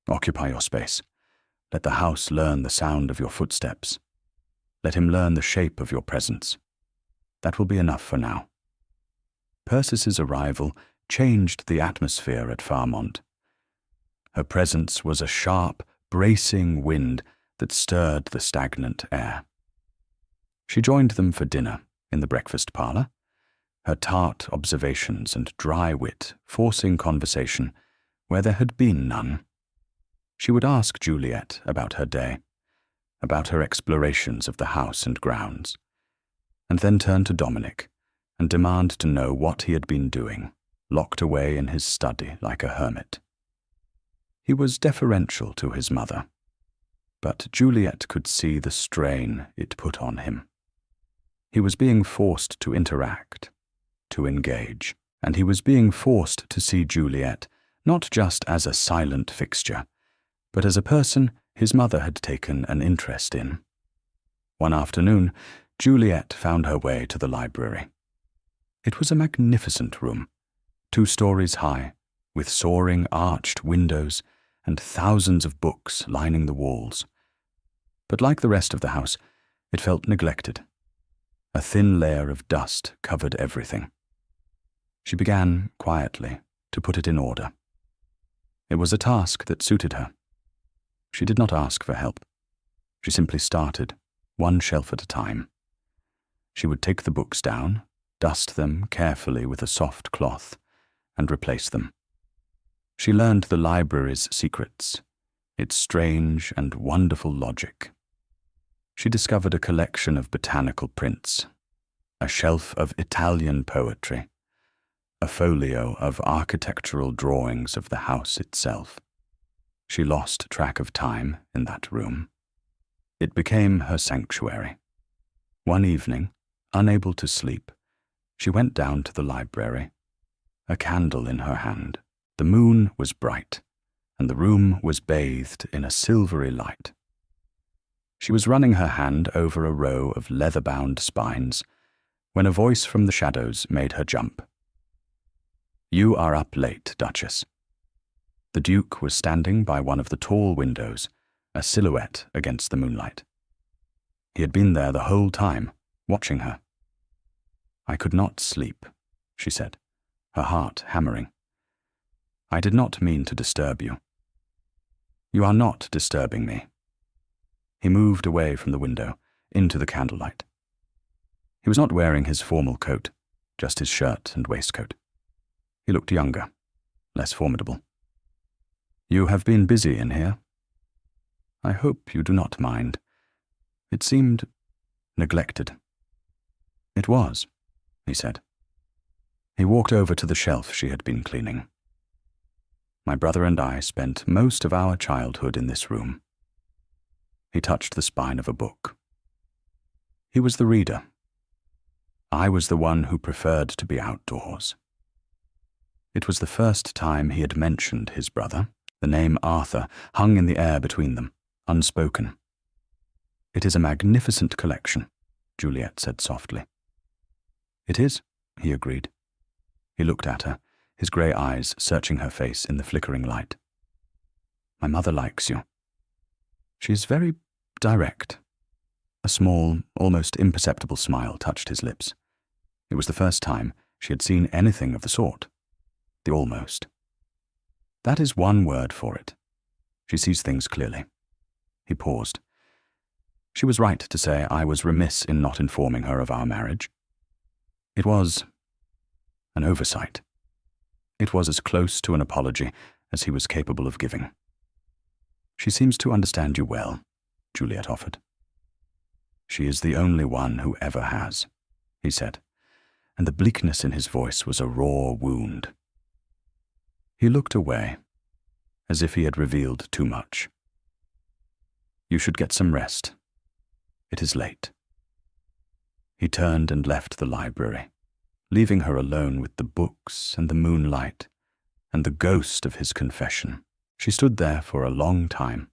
Occupy your space. Let the house learn the sound of your footsteps. Let him learn the shape of your presence. That will be enough for now. Persis's arrival changed the atmosphere at Farmont. Her presence was a sharp, bracing wind that stirred the stagnant air. She joined them for dinner in the breakfast parlour, her tart observations and dry wit forcing conversation where there had been none. She would ask Juliet about her day, about her explorations of the house and grounds, and then turn to Dominic and demand to know what he had been doing, locked away in his study like a hermit. He was deferential to his mother, but Juliet could see the strain it put on him. He was being forced to interact, to engage, and he was being forced to see Juliet not just as a silent fixture, but as a person his mother had taken an interest in. One afternoon, Juliet found her way to the library. It was a magnificent room, 2 stories high, with soaring arched windows and thousands of books lining the walls. But like the rest of the house, it felt neglected. A thin layer of dust covered everything. She began, quietly, to put it in order. It was a task that suited her. She did not ask for help. She simply started, one shelf at a time. She would take the books down, dust them carefully with a soft cloth, and replace them. She learned the library's secrets, its strange and wonderful logic. She discovered a collection of botanical prints, a shelf of Italian poetry, a folio of architectural drawings of the house itself. She lost track of time in that room. It became her sanctuary. One evening, unable to sleep, she went down to the library, a candle in her hand. The moon was bright, and the room was bathed in a silvery light. She was running her hand over a row of leather-bound spines when a voice from the shadows made her jump. "You are up late, Duchess." The Duke was standing by one of the tall windows, a silhouette against the moonlight. He had been there the whole time, watching her. "I could not sleep," she said, her heart hammering. "I did not mean to disturb you." "You are not disturbing me." He moved away from the window, into the candlelight. He was not wearing his formal coat, just his shirt and waistcoat. He looked younger, less formidable. "You have been busy in here. I hope you do not mind. It seemed neglected." "It was," he said. He walked over to the shelf she had been cleaning. "My brother and I spent most of our childhood in this room." He touched the spine of a book. He was the reader. I was the one who preferred to be outdoors. It was the first time he had mentioned his brother. The name Arthur hung in the air between them, unspoken. "It is a magnificent collection," Juliet said softly. "It is," he agreed. He looked at her, his grey eyes searching her face in the flickering light. "My mother likes you. She is very direct." A small, almost imperceptible smile touched his lips. It was the first time she had seen anything of the sort. The almost. "That is one word for it. She sees things clearly." He paused. "She was right to say I was remiss in not informing her of our marriage. It was an oversight. It was as close to an apology as he was capable of giving." "She seems to understand you well," Juliet offered. "She is the only one who ever has," he said, and the bleakness in his voice was a raw wound. He looked away, as if he had revealed too much. "You should get some rest. It is late." He turned and left the library, leaving her alone with the books and the moonlight and the ghost of his confession. She stood there for a long time,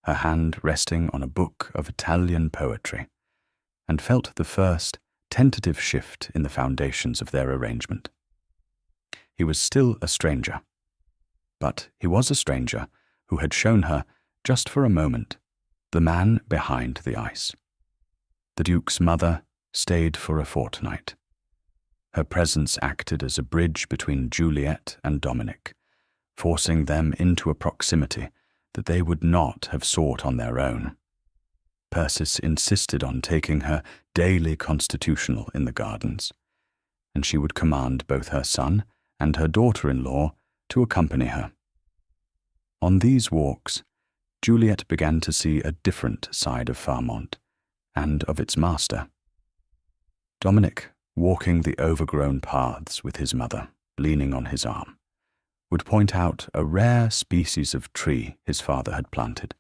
her hand resting on a book of Italian poetry, and felt the first tentative shift in the foundations of their arrangement. He was still a stranger, but he was a stranger who had shown her, just for a moment, the man behind the ice. The Duke's mother stayed for a fortnight. Her presence acted as a bridge between Juliet and Dominic, forcing them into a proximity that they would not have sought on their own. Persis insisted on taking her daily constitutional in the gardens, and she would command both her son and her daughter-in-law to accompany her. On these walks, Juliet began to see a different side of Farmont and of its master. Dominic, walking the overgrown paths with his mother, leaning on his arm, would point out a rare species of tree his father had planted,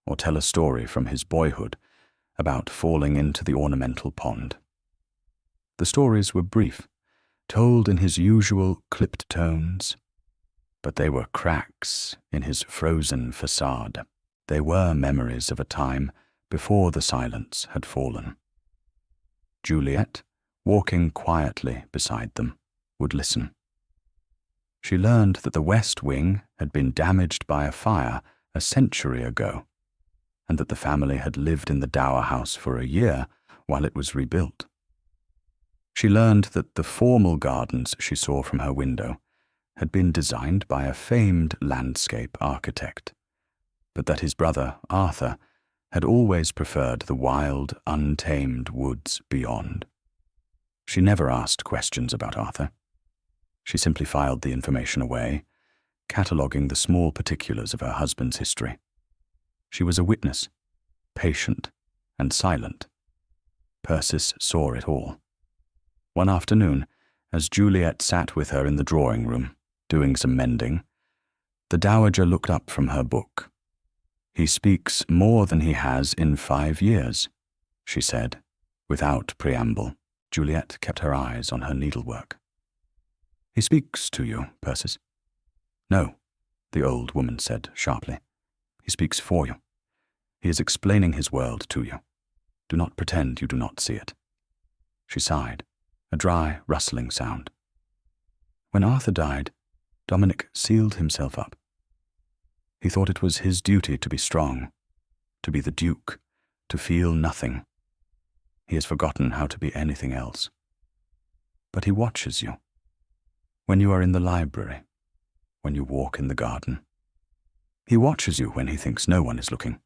or tell a story from his boyhood about falling into the ornamental pond. The stories were brief, told in his usual clipped tones, but they were cracks in his frozen facade. They were memories of a time before the silence had fallen. Juliet, walking quietly beside them, would listen. She learned that the West Wing had been damaged by a fire a century ago, and that the family had lived in the dower house for a year while it was rebuilt. She learned that the formal gardens she saw from her window had been designed by a famed landscape architect, but that his brother, Arthur, had always preferred the wild, untamed woods beyond. She never asked questions about Arthur. She simply filed the information away, cataloguing the small particulars of her husband's history. She was a witness, patient and silent. Persis saw it all. One afternoon, as Juliet sat with her in the drawing room, doing some mending, the dowager looked up from her book. "He speaks more than he has in 5 years," she said, without preamble. Juliet kept her eyes on her needlework. "He speaks to you, Persis?" "No," the old woman said sharply. "He speaks for you. He is explaining his world to you. Do not pretend you do not see it." She sighed, a dry, rustling sound. "When Arthur died, Dominic sealed himself up. He thought it was his duty to be strong, to be the Duke, to feel nothing. He has forgotten how to be anything else. But he watches you. When you are in the library, when you walk in the garden. He watches you when he thinks no one is looking."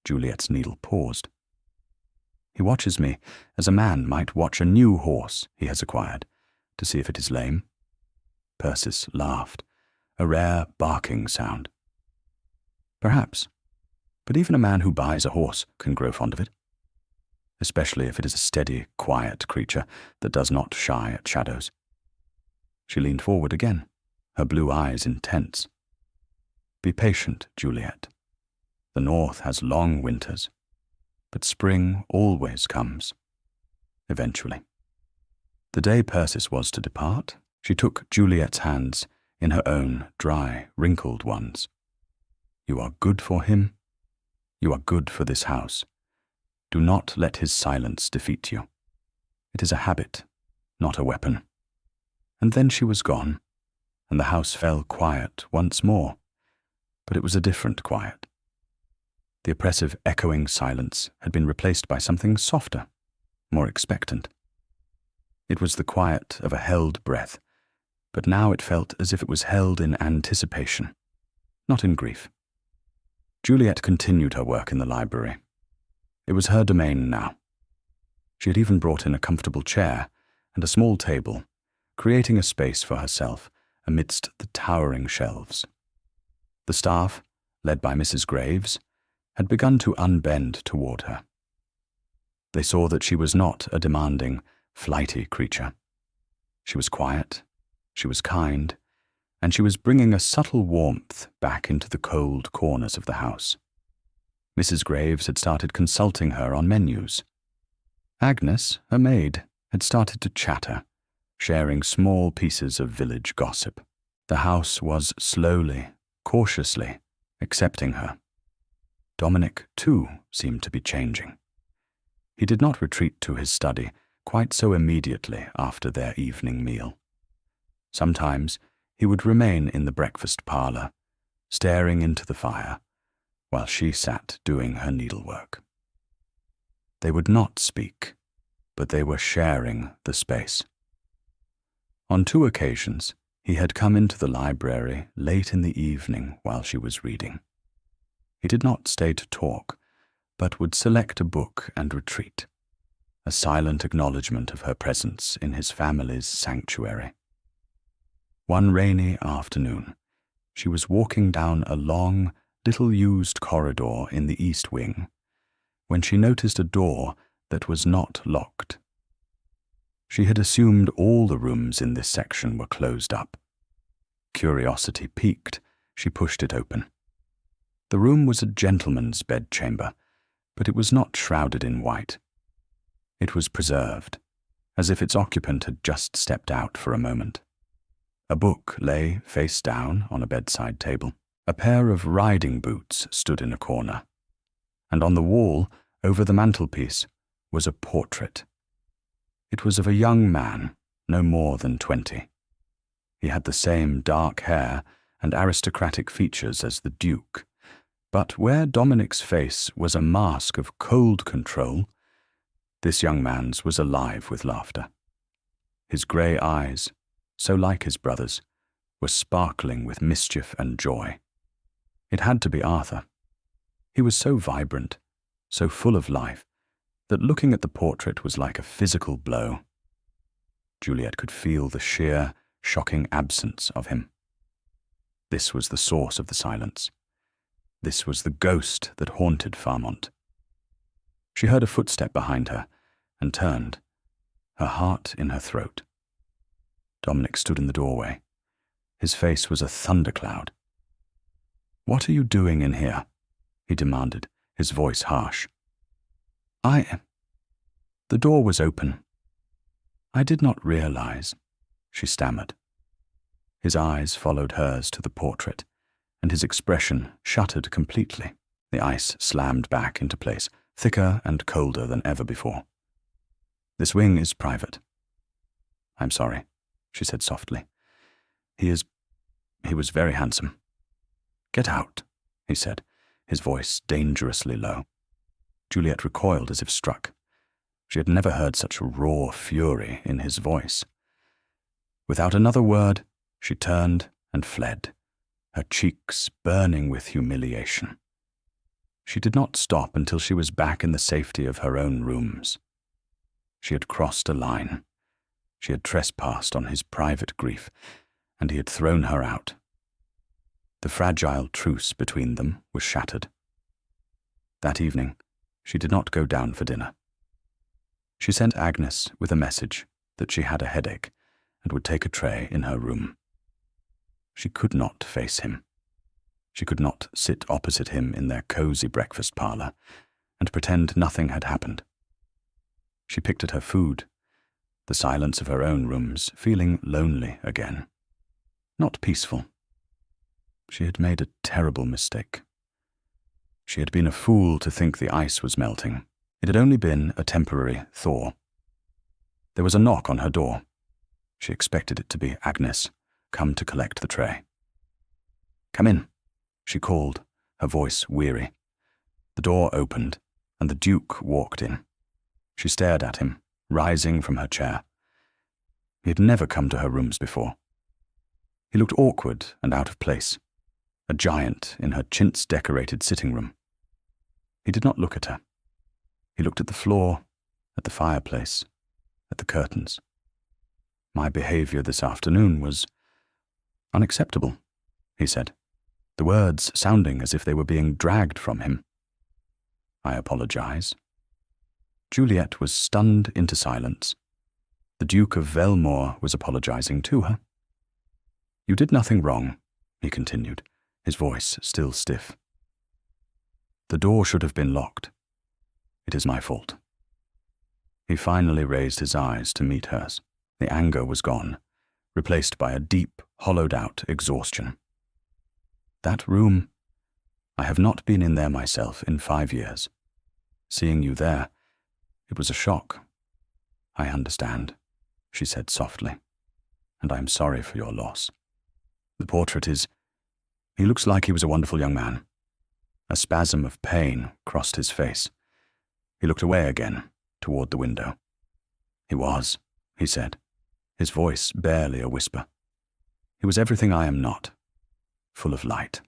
Juliet's needle paused. "He watches me as a man might watch a new horse he has acquired, to see if it is lame." Persis laughed, a rare barking sound. "Perhaps, but even a man who buys a horse can grow fond of it, especially if it is a steady, quiet creature that does not shy at shadows." She leaned forward again, her blue eyes intense. "Be patient, Juliet. The North has long winters, but spring always comes, eventually." The day Persis was to depart, she took Juliet's hands in her own dry, wrinkled ones. "You are good for him. You are good for this house. Do not let his silence defeat you. It is a habit, not a weapon." And then she was gone, and the house fell quiet once more, but it was a different quiet. The oppressive, echoing silence had been replaced by something softer, more expectant. It was the quiet of a held breath, but now it felt as if it was held in anticipation, not in grief. Juliet continued her work in the library. It was her domain now. She had even brought in a comfortable chair and a small table, creating a space for herself amidst the towering shelves. The staff, led by Mrs. Graves, had begun to unbend toward her. They saw that she was not a demanding, flighty creature. She was quiet, she was kind, and she was bringing a subtle warmth back into the cold corners of the house. Mrs. Graves had started consulting her on menus. Agnes, her maid, had started to chatter, sharing small pieces of village gossip. The house was slowly, cautiously, accepting her. Dominic, too, seemed to be changing. He did not retreat to his study quite so immediately after their evening meal. Sometimes he would remain in the breakfast parlour, staring into the fire, while she sat doing her needlework. They would not speak, but they were sharing the space. On 2 occasions, he had come into the library late in the evening while she was reading. He did not stay to talk, but would select a book and retreat, a silent acknowledgement of her presence in his family's sanctuary. One rainy afternoon, she was walking down a long, little-used corridor in the east wing, when she noticed a door that was not locked. She had assumed all the rooms in this section were closed up. Curiosity piqued, she pushed it open. The room was a gentleman's bedchamber, but it was not shrouded in white. It was preserved, as if its occupant had just stepped out for a moment. A book lay face down on a bedside table. A pair of riding boots stood in a corner, and on the wall, over the mantelpiece, was a portrait. It was of a young man, no more than 20. He had the same dark hair and aristocratic features as the Duke, but where Dominic's face was a mask of cold control, this young man's was alive with laughter. His grey eyes, so like his brother's, were sparkling with mischief and joy. It had to be Arthur. He was so vibrant, so full of life, that looking at the portrait was like a physical blow. Juliet could feel the sheer, shocking absence of him. This was the source of the silence. This was the ghost that haunted Farmont. She heard a footstep behind her and turned, her heart in her throat. Dominic stood in the doorway. His face was a thundercloud. "What are you doing in here?" he demanded, his voice harsh. The door was open. "I did not realize," she stammered. His eyes followed hers to the portrait, and his expression shuttered completely. The ice slammed back into place, thicker and colder than ever before. "This wing is private." "I'm sorry," she said softly. He was very handsome." "Get out," he said, his voice dangerously low. Juliet recoiled as if struck. She had never heard such raw fury in his voice. Without another word, she turned and fled, her cheeks burning with humiliation. She did not stop until she was back in the safety of her own rooms. She had crossed a line. She had trespassed on his private grief, and he had thrown her out. The fragile truce between them was shattered. That evening, she did not go down for dinner. She sent Agnes with a message that she had a headache and would take a tray in her room. She could not face him. She could not sit opposite him in their cozy breakfast parlour and pretend nothing had happened. She picked at her food, the silence of her own rooms, feeling lonely again. Not peaceful. She had made a terrible mistake. She had been a fool to think the ice was melting. It had only been a temporary thaw. There was a knock on her door. She expected it to be Agnes, come to collect the tray. "Come in," she called, her voice weary. The door opened, and the Duke walked in. She stared at him, rising from her chair. He had never come to her rooms before. He looked awkward and out of place, a giant in her chintz-decorated sitting room. He did not look at her. He looked at the floor, at the fireplace, at the curtains. "My behavior this afternoon was unacceptable," he said, the words sounding as if they were being dragged from him. "I apologize." Juliet was stunned into silence. The Duke of Velmore was apologizing to her. "You did nothing wrong," he continued, his voice still stiff. "The door should have been locked. It is my fault." He finally raised his eyes to meet hers. The anger was gone, replaced by a deep, hollowed-out exhaustion. "That room, I have not been in there myself in 5 years. Seeing you there, It was a shock. I understand, she said softly, and I am sorry for your loss. The portrait is... He looks like he was a wonderful young man. A spasm of pain crossed his face. He looked away again, toward the window. He was, he said, his voice barely a whisper. He was everything I am not, full of light.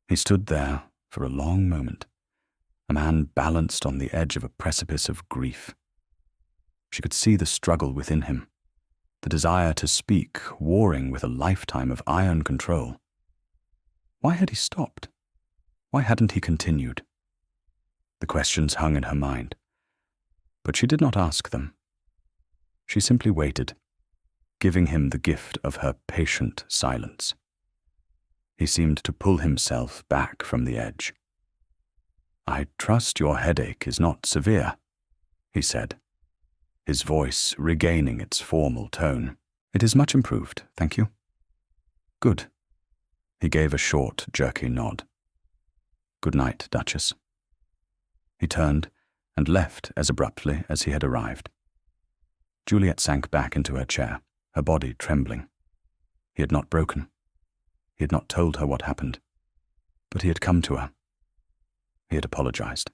He stood there for a long moment, a man balanced on the edge of a precipice of grief. She could see the struggle within him, the desire to speak warring with a lifetime of iron control. Why had he stopped? Why hadn't he continued? The questions hung in her mind, but she did not ask them. She simply waited, giving him the gift of her patient silence. He seemed to pull himself back from the edge. I trust your headache is not severe, he said, his voice regaining its formal tone. It is much improved, thank you. Good. He gave a short, jerky nod. Good night, Duchess. He turned and left as abruptly as he had arrived. Juliet sank back into her chair, her body trembling. He had not broken. He had not told her what happened, but he had come to her. He had apologized.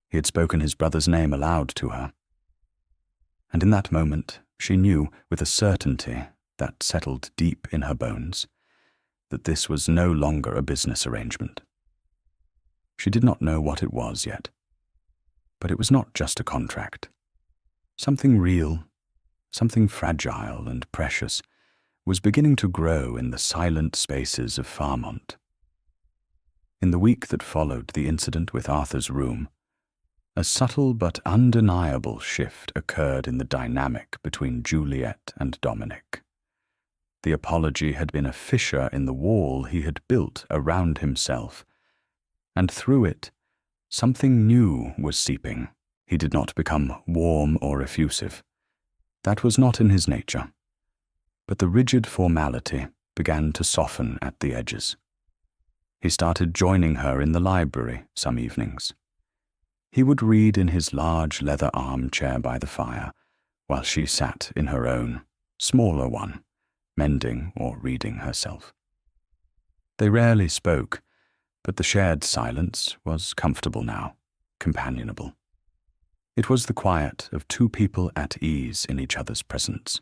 He had spoken his brother's name aloud to her. And in that moment, she knew with a certainty that settled deep in her bones that this was no longer a business arrangement. She did not know what it was yet, but it was not just a contract. Something real, something fragile and precious, was beginning to grow in the silent spaces of Farmont. In the week that followed the incident with Arthur's room, a subtle but undeniable shift occurred in the dynamic between Juliet and Dominic. The apology had been a fissure in the wall he had built around himself, and through it, something new was seeping. He did not become warm or effusive. That was not in his nature. But the rigid formality began to soften at the edges. He started joining her in the library some evenings. He would read in his large leather armchair by the fire, while she sat in her own, smaller one, mending or reading herself. They rarely spoke, but the shared silence was comfortable now, companionable. It was the quiet of two people at ease in each other's presence,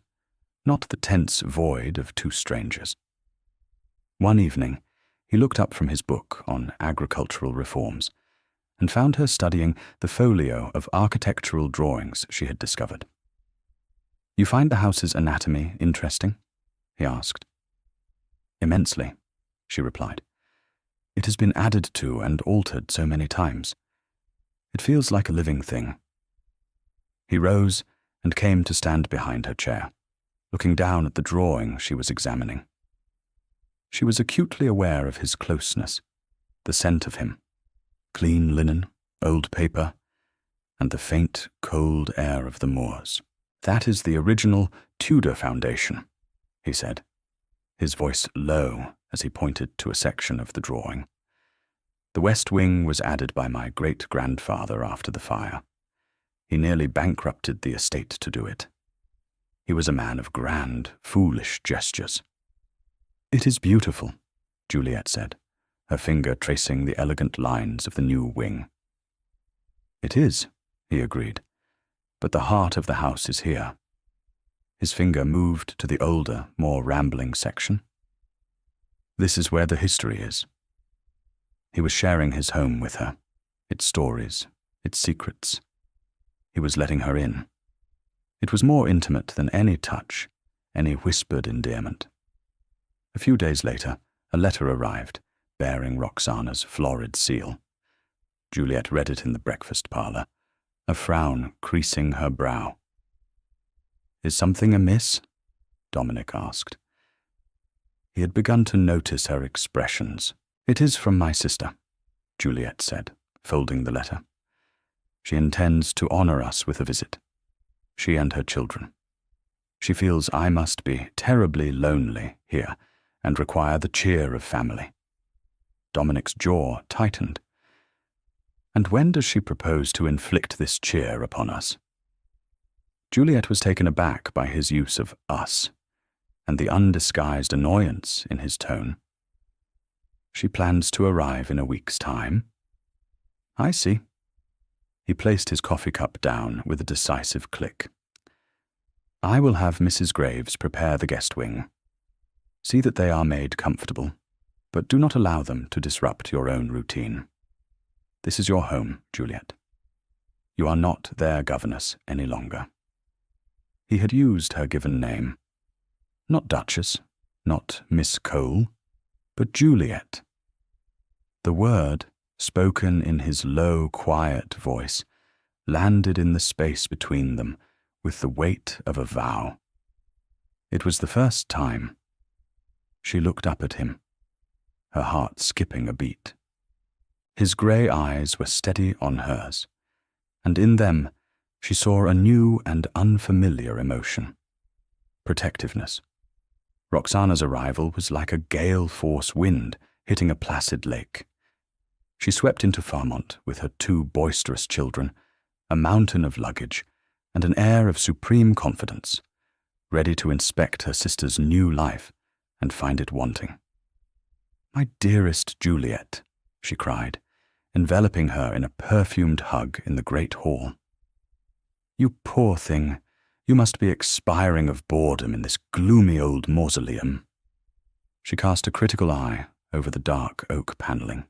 not the tense void of two strangers. One evening, he looked up from his book on agricultural reforms and found her studying the folio of architectural drawings she had discovered. You find the house's anatomy interesting? He asked. Immensely, she replied. It has been added to and altered so many times. It feels like a living thing. He rose and came to stand behind her chair, looking down at the drawing she was examining. She was acutely aware of his closeness, the scent of him, clean linen, old paper, and the faint, cold air of the moors. That is the original Tudor foundation, he said, his voice low as he pointed to a section of the drawing. The west wing was added by my great-grandfather after the fire. He nearly bankrupted the estate to do it. He was a man of grand, foolish gestures. It is beautiful, Juliet said, her finger tracing the elegant lines of the new wing. It is, he agreed, but the heart of the house is here. His finger moved to the older, more rambling section. This is where the history is. He was sharing his home with her, its stories, its secrets. He was letting her in. It was more intimate than any touch, any whispered endearment. A few days later, a letter arrived, bearing Roxana's florid seal. Juliet read it in the breakfast parlor, a frown creasing her brow. Is something amiss? Dominic asked. He had begun to notice her expressions. It is from my sister, Juliet said, folding the letter. She intends to honor us with a visit. She and her children. She feels I must be terribly lonely here and require the cheer of family. Dominic's jaw tightened. And when does she propose to inflict this cheer upon us? Juliet was taken aback by his use of us, and the undisguised annoyance in his tone. She plans to arrive in a week's time. I see. He placed his coffee cup down with a decisive click. I will have Mrs. Graves prepare the guest wing. See that they are made comfortable, but do not allow them to disrupt your own routine. This is your home, Juliet. You are not their governess any longer. He had used her given name. Not Duchess, not Miss Cole, but Juliet. The word, spoken in his low, quiet voice, landed in the space between them with the weight of a vow. It was the first time. She looked up at him, her heart skipping a beat. His grey eyes were steady on hers, and in them she saw a new and unfamiliar emotion. Protectiveness. Roxana's arrival was like a gale-force wind hitting a placid lake. She swept into Farmont with her 2 boisterous children, a mountain of luggage, and an air of supreme confidence, ready to inspect her sister's new life and find it wanting. "My dearest Juliet," she cried, enveloping her in a perfumed hug in the great hall. "You poor thing, you must be expiring of boredom in this gloomy old mausoleum." She cast a critical eye over the dark oak panelling.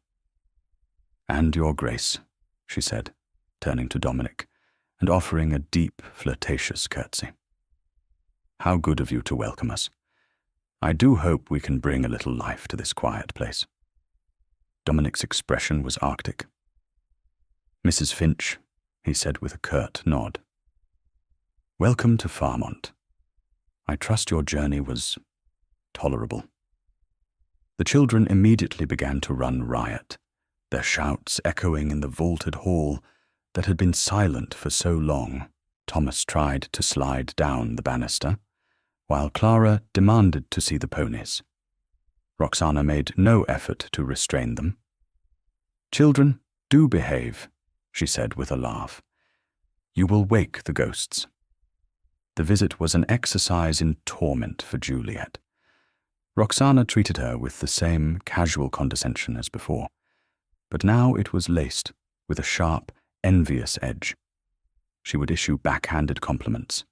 "And your grace," she said, turning to Dominic and offering a deep, flirtatious curtsy. "How good of you to welcome us. I do hope we can bring a little life to this quiet place." Dominic's expression was arctic. "Mrs. Finch," he said with a curt nod. "Welcome to Farmont. I trust your journey was tolerable." The children immediately began to run riot, their shouts echoing in the vaulted hall that had been silent for so long. Thomas tried to slide down the banister, while Clara demanded to see the ponies. Roxana made no effort to restrain them. "Children, do behave," she said with a laugh. "You will wake the ghosts." The visit was an exercise in torment for Juliet. Roxana treated her with the same casual condescension as before, but now it was laced with a sharp, envious edge. She would issue backhanded compliments.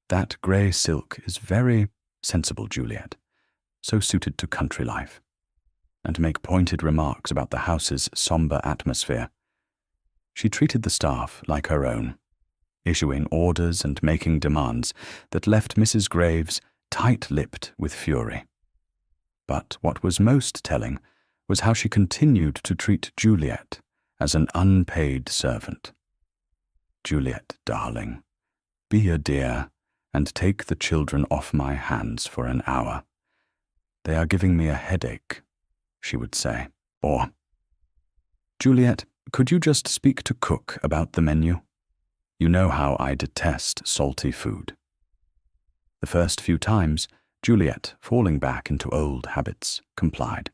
"That grey silk is very sensible, Juliet, so suited to country life," and make pointed remarks about the house's sombre atmosphere. She treated the staff like her own, issuing orders and making demands that left Mrs. Graves tight-lipped with fury. But what was most telling was how she continued to treat Juliet as an unpaid servant. "Juliet, darling, be a dear and take the children off my hands for an hour. They are giving me a headache," she would say. Or, "Juliet, could you just speak to Cook about the menu? You know how I detest salty food." The first few times, Juliet, falling back into old habits, complied.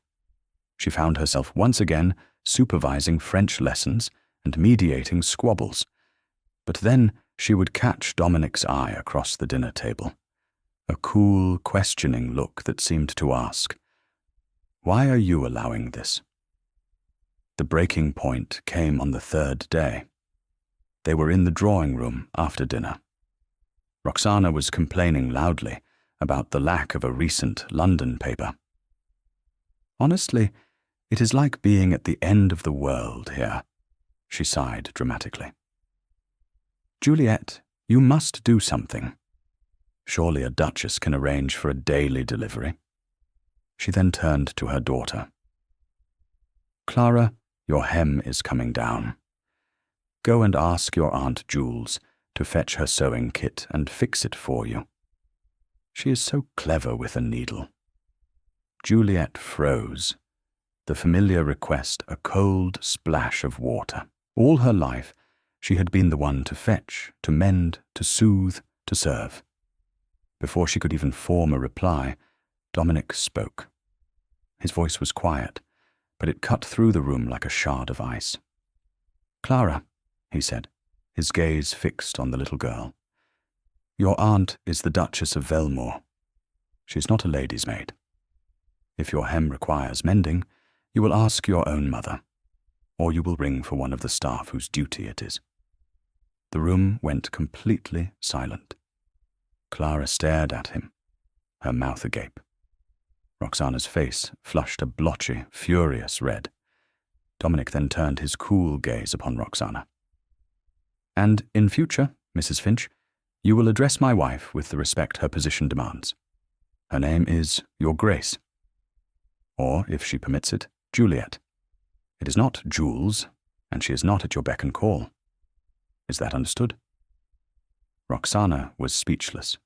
She found herself once again supervising French lessons and mediating squabbles. But then she would catch Dominic's eye across the dinner table, a cool, questioning look that seemed to ask, "Why are you allowing this?" The breaking point came on the 3rd day. They were in the drawing room after dinner. Roxana was complaining loudly about the lack of a recent London paper. "Honestly, it is like being at the end of the world here," she sighed dramatically. "Juliet, you must do something. Surely a duchess can arrange for a daily delivery." She then turned to her daughter. "Clara, your hem is coming down. Go and ask your Aunt Jules to fetch her sewing kit and fix it for you. She is so clever with a needle." Juliet froze, the familiar request a cold splash of water. All her life, she had been the one to fetch, to mend, to soothe, to serve. Before she could even form a reply, Dominic spoke. His voice was quiet, but it cut through the room like a shard of ice. "Clara," he said, his gaze fixed on the little girl. "Your aunt is the Duchess of Velmore. She's not a lady's maid. If your hem requires mending, you will ask your own mother, or you will ring for one of the staff whose duty it is." The room went completely silent. Clara stared at him, her mouth agape. Roxana's face flushed a blotchy, furious red. Dominic then turned his cool gaze upon Roxana. "And in future, Mrs. Finch, you will address my wife with the respect her position demands. Her name is Your Grace. Or, if she permits it, Juliet. It is not Jules, and she is not at your beck and call. Is that understood?" Roxana was speechless.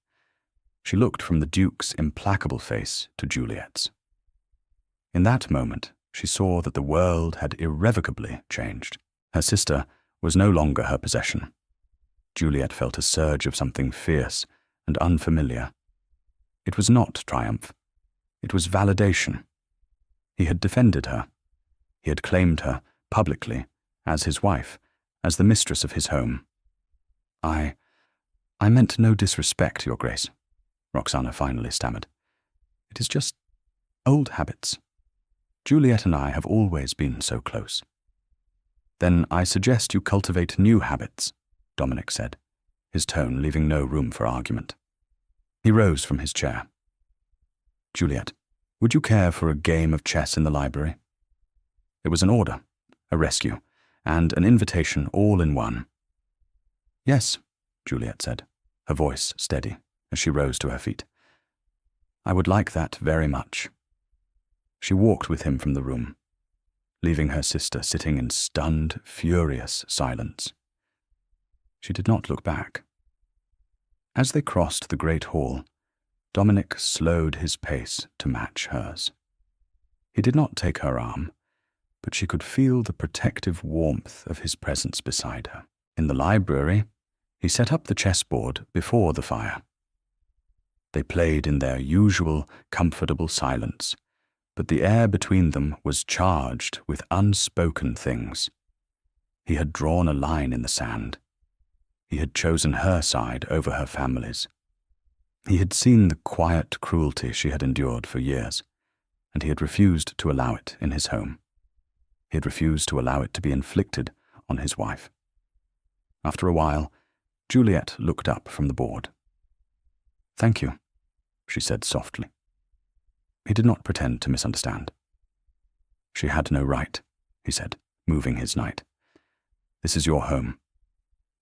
She looked from the Duke's implacable face to Juliet's. In that moment, she saw that the world had irrevocably changed. Her sister was no longer her possession. Juliet felt a surge of something fierce and unfamiliar. It was not triumph. It was validation. He had defended her. He had claimed her, publicly, as his wife, as the mistress of his home. I meant no disrespect, Your Grace," Roxana finally stammered. "It is just old habits. Juliet and I have always been so close." "Then I suggest you cultivate new habits," Dominic said, his tone leaving no room for argument. He rose from his chair. "Juliet, would you care for a game of chess in the library?" It was an order, a rescue, and an invitation all in one. "Yes," Juliet said, her voice steady, as she rose to her feet. "I would like that very much." She walked with him from the room, leaving her sister sitting in stunned, furious silence. She did not look back. As they crossed the great hall, Dominic slowed his pace to match hers. He did not take her arm, but she could feel the protective warmth of his presence beside her. In the library, he set up the chessboard before the fire. They played in their usual, comfortable silence, but the air between them was charged with unspoken things. He had drawn a line in the sand. He had chosen her side over her family's. He had seen the quiet cruelty she had endured for years, and he had refused to allow it in his home. He had refused to allow it to be inflicted on his wife. After a while, Juliet looked up from the board. "Thank you," she said softly. He did not pretend to misunderstand. "She had no right," he said, moving his knight. "This is your home.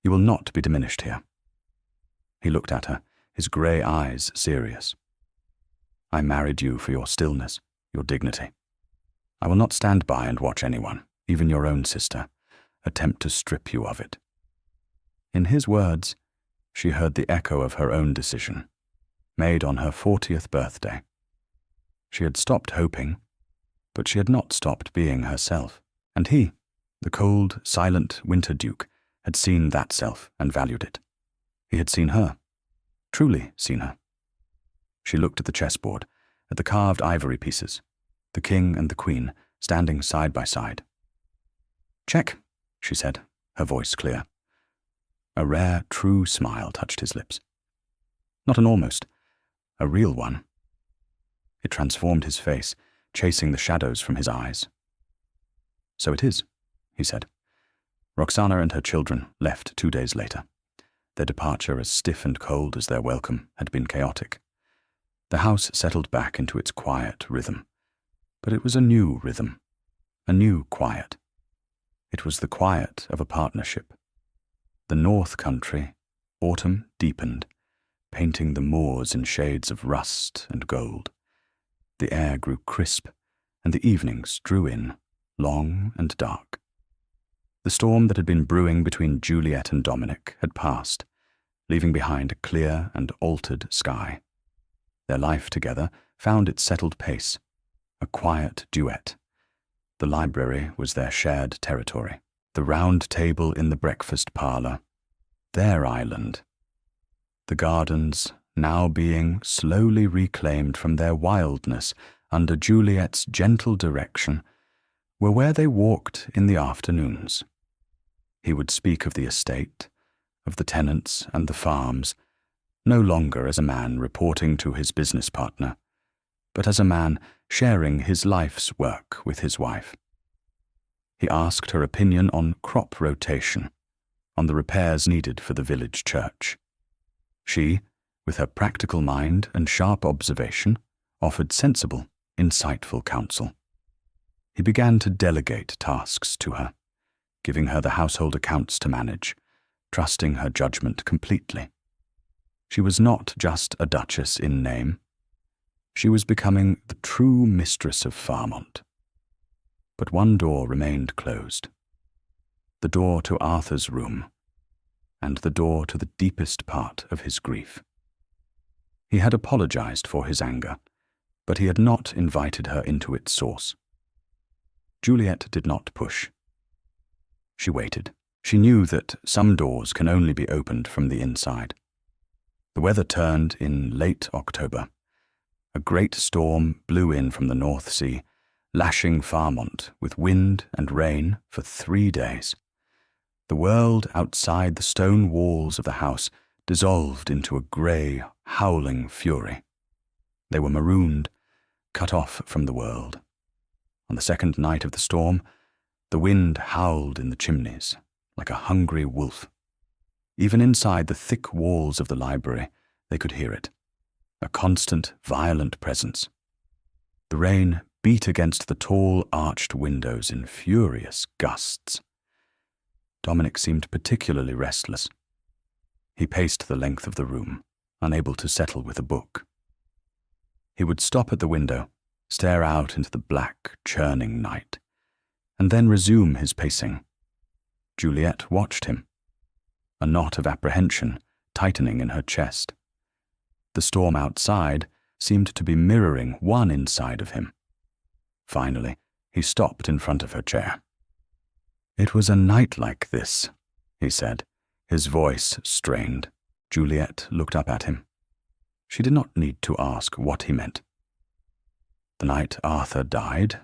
You will not be diminished here." He looked at her, his grey eyes serious. "I married you for your stillness, your dignity. I will not stand by and watch anyone, even your own sister, attempt to strip you of it." In his words, she heard the echo of her own decision, made on her 40th birthday. She had stopped hoping, but she had not stopped being herself. And he, the cold, silent Winter Duke, had seen that self and valued it. He had seen her, truly seen her. She looked at the chessboard, at the carved ivory pieces, the king and the queen standing side by side. "Check," she said, her voice clear. A rare, true smile touched his lips. Not an almost, a real one. It transformed his face, chasing the shadows from his eyes. "So it is," he said. Roxana and her children left 2 days later. Their departure, as stiff and cold as their welcome, had been chaotic. The house settled back into its quiet rhythm, but it was a new rhythm, a new quiet. It was the quiet of a partnership. The North Country, autumn deepened, painting the moors in shades of rust and gold. The air grew crisp, and the evenings drew in, long and dark. The storm that had been brewing between Juliet and Dominic had passed, leaving behind a clear and altered sky. Their life together found its settled pace, a quiet duet. The library was their shared territory, the round table in the breakfast parlour, their island. The gardens, now being slowly reclaimed from their wildness under Juliet's gentle direction, were where they walked in the afternoons. He would speak of the estate, of the tenants and the farms, no longer as a man reporting to his business partner, but as a man sharing his life's work with his wife. He asked her opinion on crop rotation, on the repairs needed for the village church. She, with her practical mind and sharp observation, offered sensible, insightful counsel. He began to delegate tasks to her, giving her the household accounts to manage, trusting her judgment completely. She was not just a duchess in name. She was becoming the true mistress of Farmont. But one door remained closed. The door to Arthur's room, and the door to the deepest part of his grief. He had apologized for his anger, but he had not invited her into its source. Juliet did not push. She waited. She knew that some doors can only be opened from the inside. The weather turned in late October. A great storm blew in from the North Sea, lashing Farmont with wind and rain for 3 days. The world outside the stone walls of the house dissolved into a grey, howling fury. They were marooned, cut off from the world. On the second night of the storm, the wind howled in the chimneys like a hungry wolf. Even inside the thick walls of the library, they could hear it, a constant, violent presence. The rain beat against the tall, arched windows in furious gusts. Dominic seemed particularly restless. He paced the length of the room, unable to settle with a book. He would stop at the window, stare out into the black, churning night, and then resume his pacing. Juliet watched him, a knot of apprehension tightening in her chest. The storm outside seemed to be mirroring one inside of him. Finally, he stopped in front of her chair. "It was a night like this," he said, his voice strained. Juliet looked up at him. She did not need to ask what he meant. "The night Arthur died,"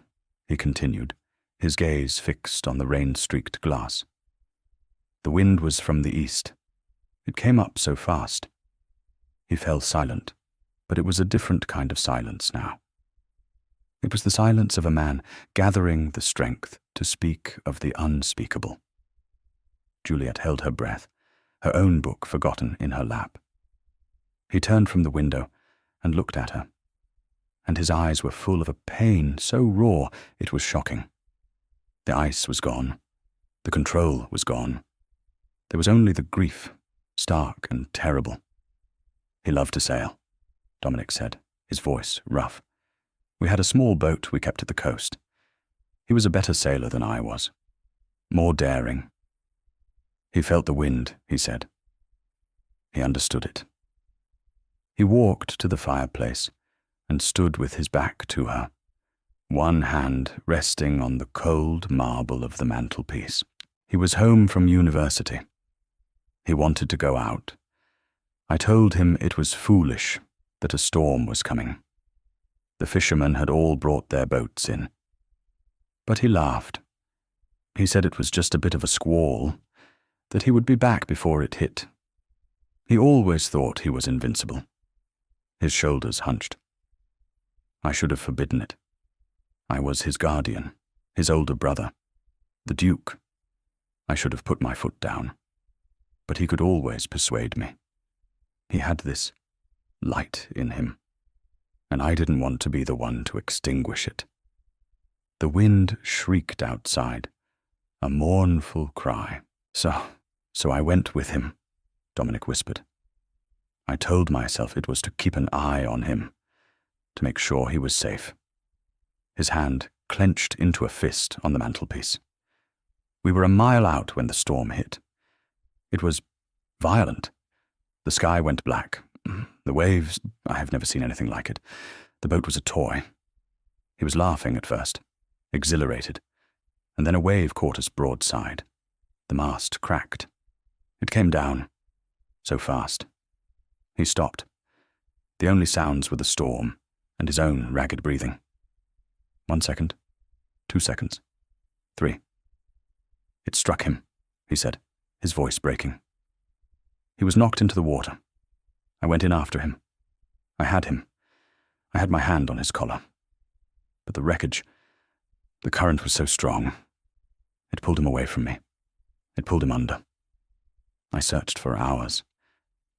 he continued, his gaze fixed on the rain-streaked glass. "The wind was from the east. It came up so fast." He fell silent, but it was a different kind of silence now. It was the silence of a man gathering the strength to speak of the unspeakable. Juliet held her breath, her own book forgotten in her lap. He turned from the window and looked at her, and his eyes were full of a pain so raw it was shocking. The ice was gone. The control was gone. There was only the grief, stark and terrible. "He loved to sail," Dominic said, his voice rough. "We had a small boat we kept at the coast. He was a better sailor than I was. More daring. He felt the wind," he said. He understood it. He walked to the fireplace and stood with his back to her, one hand resting on the cold marble of the mantelpiece. He was home from university. He wanted to go out. I told him it was foolish, that a storm was coming. The fishermen had all brought their boats in. But he laughed. He said it was just a bit of a squall, that he would be back before it hit. He always thought he was invincible. His shoulders hunched. I should have forbidden it. I was his guardian, his older brother, the Duke. I should have put my foot down. But he could always persuade me. He had this light in him, and I didn't want to be the one to extinguish it. The wind shrieked outside, a mournful cry. So I went with him," Dominic whispered. "I told myself it was to keep an eye on him, to make sure he was safe." His hand clenched into a fist on the mantelpiece. "We were a mile out when the storm hit. It was violent. The sky went black. The waves, I have never seen anything like it. The boat was a toy. He was laughing at first, exhilarated, and then a wave caught us broadside. The mast cracked. It came down, so fast. He stopped. The only sounds were the storm and his own ragged breathing. 1 second, 2 seconds, 3. It struck him. he said, his voice breaking. He was knocked into the water. I went in after him. I had him. I had my hand on his collar. But the wreckage, the current was so strong. It pulled him away from me. It pulled him under. I searched for hours.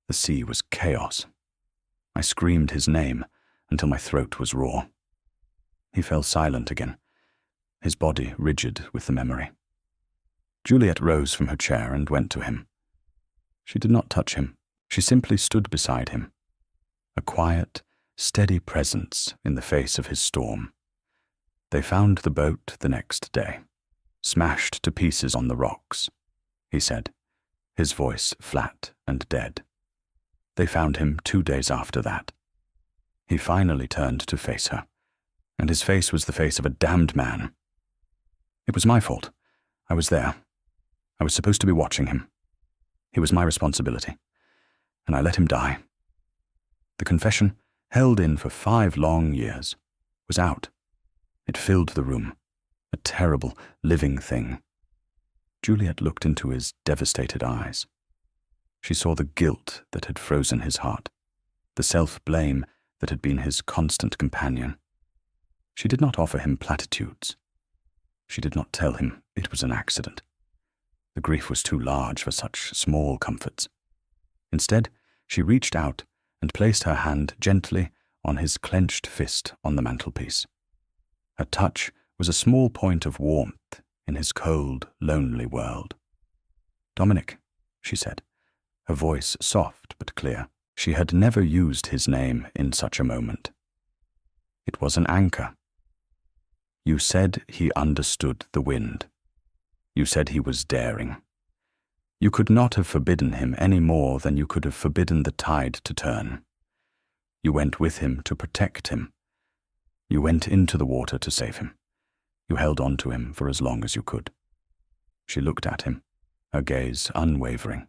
The sea was chaos. I screamed his name until my throat was raw. He fell silent again, his body rigid with the memory. Juliet rose from her chair and went to him. She did not touch him. She simply stood beside him, a quiet, steady presence in the face of his storm. They found the boat the next day, smashed to pieces on the rocks, he said, his voice flat and dead. They found him 2 days after that. He finally turned to face her, and his face was the face of a damned man. It was my fault. I was there. I was supposed to be watching him. He was my responsibility, and I let him die. The confession, held in for 5 long years, was out. It filled the room, a terrible, living thing. Juliet looked into his devastated eyes. She saw the guilt that had frozen his heart, the self-blame that had been his constant companion. She did not offer him platitudes. She did not tell him it was an accident. The grief was too large for such small comforts. Instead, she reached out and placed her hand gently on his clenched fist on the mantelpiece. Her touch was a small point of warmth in his cold, lonely world. "Dominic," she said, her voice soft but clear. She had never used his name in such a moment. It was an anchor. "You said he understood the wind. You said he was daring. You could not have forbidden him any more than you could have forbidden the tide to turn. You went with him to protect him. You went into the water to save him. You held on to him for as long as you could." She looked at him, her gaze unwavering.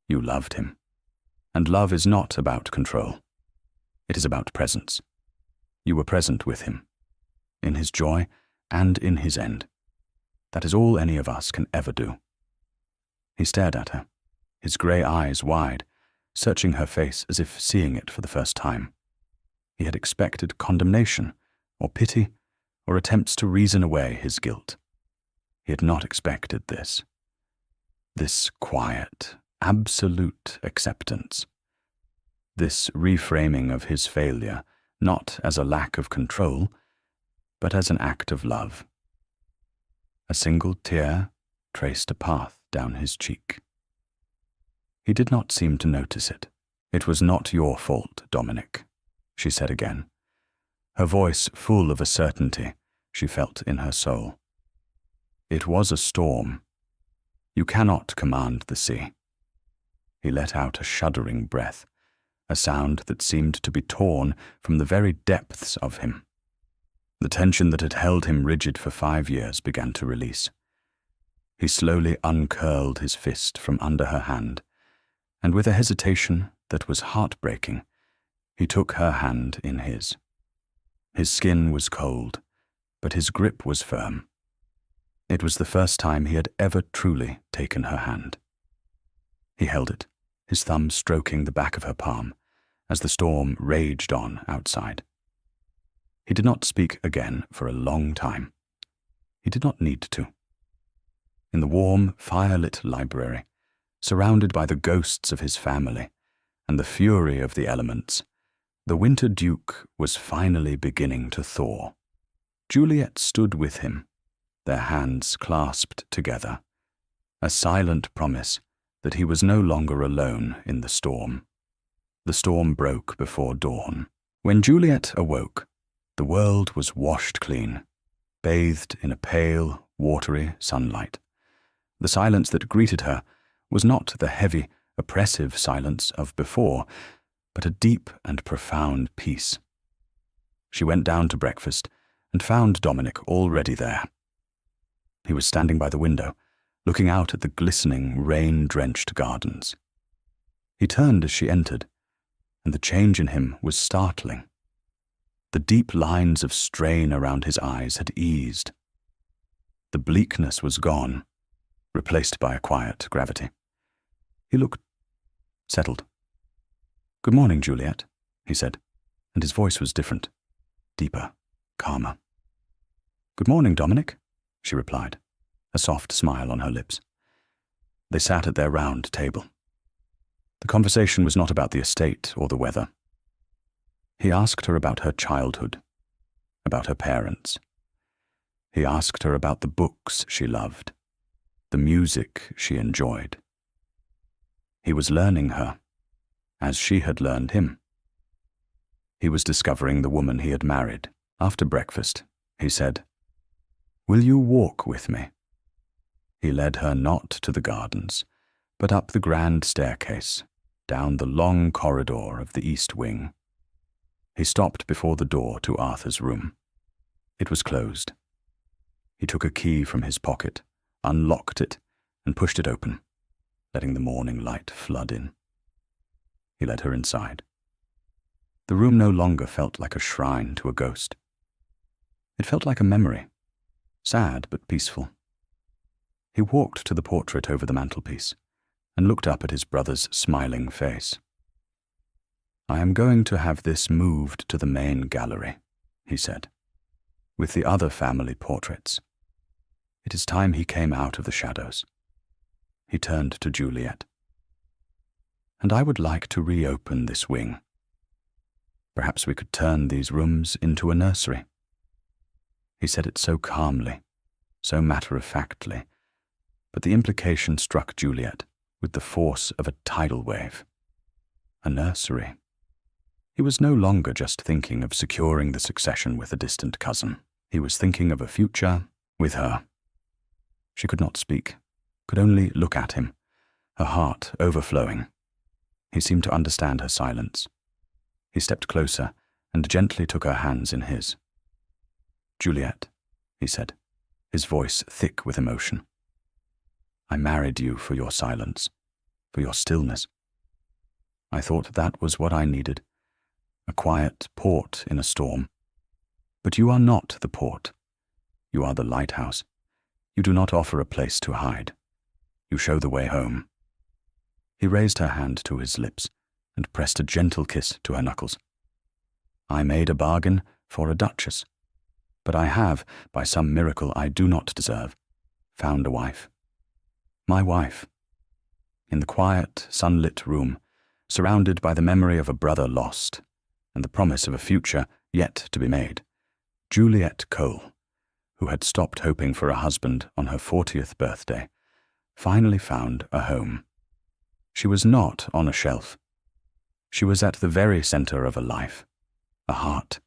"You loved him. And love is not about control. It is about presence. You were present with him, in his joy and in his end. That is all any of us can ever do." He stared at her, his grey eyes wide, searching her face as if seeing it for the first time. He had expected condemnation, or pity, or attempts to reason away his guilt. He had not expected this. This quiet, absolute acceptance. This reframing of his failure, not as a lack of control, but as an act of love. A single tear traced a path down his cheek. He did not seem to notice it. "It was not your fault, Dominic," she said again, her voice full of a certainty she felt in her soul. "It was a storm. You cannot command the sea." He let out a shuddering breath, a sound that seemed to be torn from the very depths of him. The tension that had held him rigid for 5 years began to release. He slowly uncurled his fist from under her hand, and with a hesitation that was heartbreaking, he took her hand in his. His skin was cold, but his grip was firm. It was the first time he had ever truly taken her hand. He held it, his thumb stroking the back of her palm, as the storm raged on outside. He did not speak again for a long time. He did not need to. In the warm, fire-lit library, surrounded by the ghosts of his family and the fury of the elements, the Winter Duke was finally beginning to thaw. Juliet stood with him, their hands clasped together, a silent promise that he was no longer alone in the storm. The storm broke before dawn. When Juliet awoke, the world was washed clean, bathed in a pale, watery sunlight. The silence that greeted her was not the heavy, oppressive silence of before, but a deep and profound peace. She went down to breakfast and found Dominic already there. He was standing by the window, looking out at the glistening, rain-drenched gardens. He turned as she entered, and the change in him was startling. The deep lines of strain around his eyes had eased. The bleakness was gone, replaced by a quiet gravity. He looked settled. "Good morning, Juliet," he said, and his voice was different, deeper, calmer. "Good morning, Dominic," she replied, a soft smile on her lips. They sat at their round table. The conversation was not about the estate or the weather. He asked her about her childhood, about her parents. He asked her about the books she loved, the music she enjoyed. He was learning her, as she had learned him. He was discovering the woman he had married. After breakfast, he said, "Will you walk with me?" He led her not to the gardens, but up the grand staircase, down the long corridor of the east wing. He stopped before the door to Arthur's room. It was closed. He took a key from his pocket, unlocked it, and pushed it open, letting the morning light flood in. He led her inside. The room no longer felt like a shrine to a ghost. It felt like a memory, sad but peaceful. He walked to the portrait over the mantelpiece and looked up at his brother's smiling face. "I am going to have this moved to the main gallery," he said, "with the other family portraits. It is time he came out of the shadows." He turned to Juliet. "And I would like to reopen this wing. Perhaps we could turn these rooms into a nursery." He said it so calmly, so matter-of-factly, but the implication struck Juliet with the force of a tidal wave. A nursery. He was no longer just thinking of securing the succession with a distant cousin. He was thinking of a future with her. She could not speak, could only look at him, her heart overflowing. He seemed to understand her silence. He stepped closer and gently took her hands in his. "Juliet," he said, his voice thick with emotion. "I married you for your silence, for your stillness. I thought that was what I needed, a quiet port in a storm. But you are not the port. You are the lighthouse. You do not offer a place to hide. You show the way home." He raised her hand to his lips and pressed a gentle kiss to her knuckles. "I made a bargain for a duchess, but I have, by some miracle I do not deserve, found a wife. My wife." In the quiet, sunlit room, surrounded by the memory of a brother lost and the promise of a future yet to be made, Juliet Cole, who had stopped hoping for a husband on her 40th birthday, finally found a home. She was not on a shelf. She was at the very center of a life, a heart,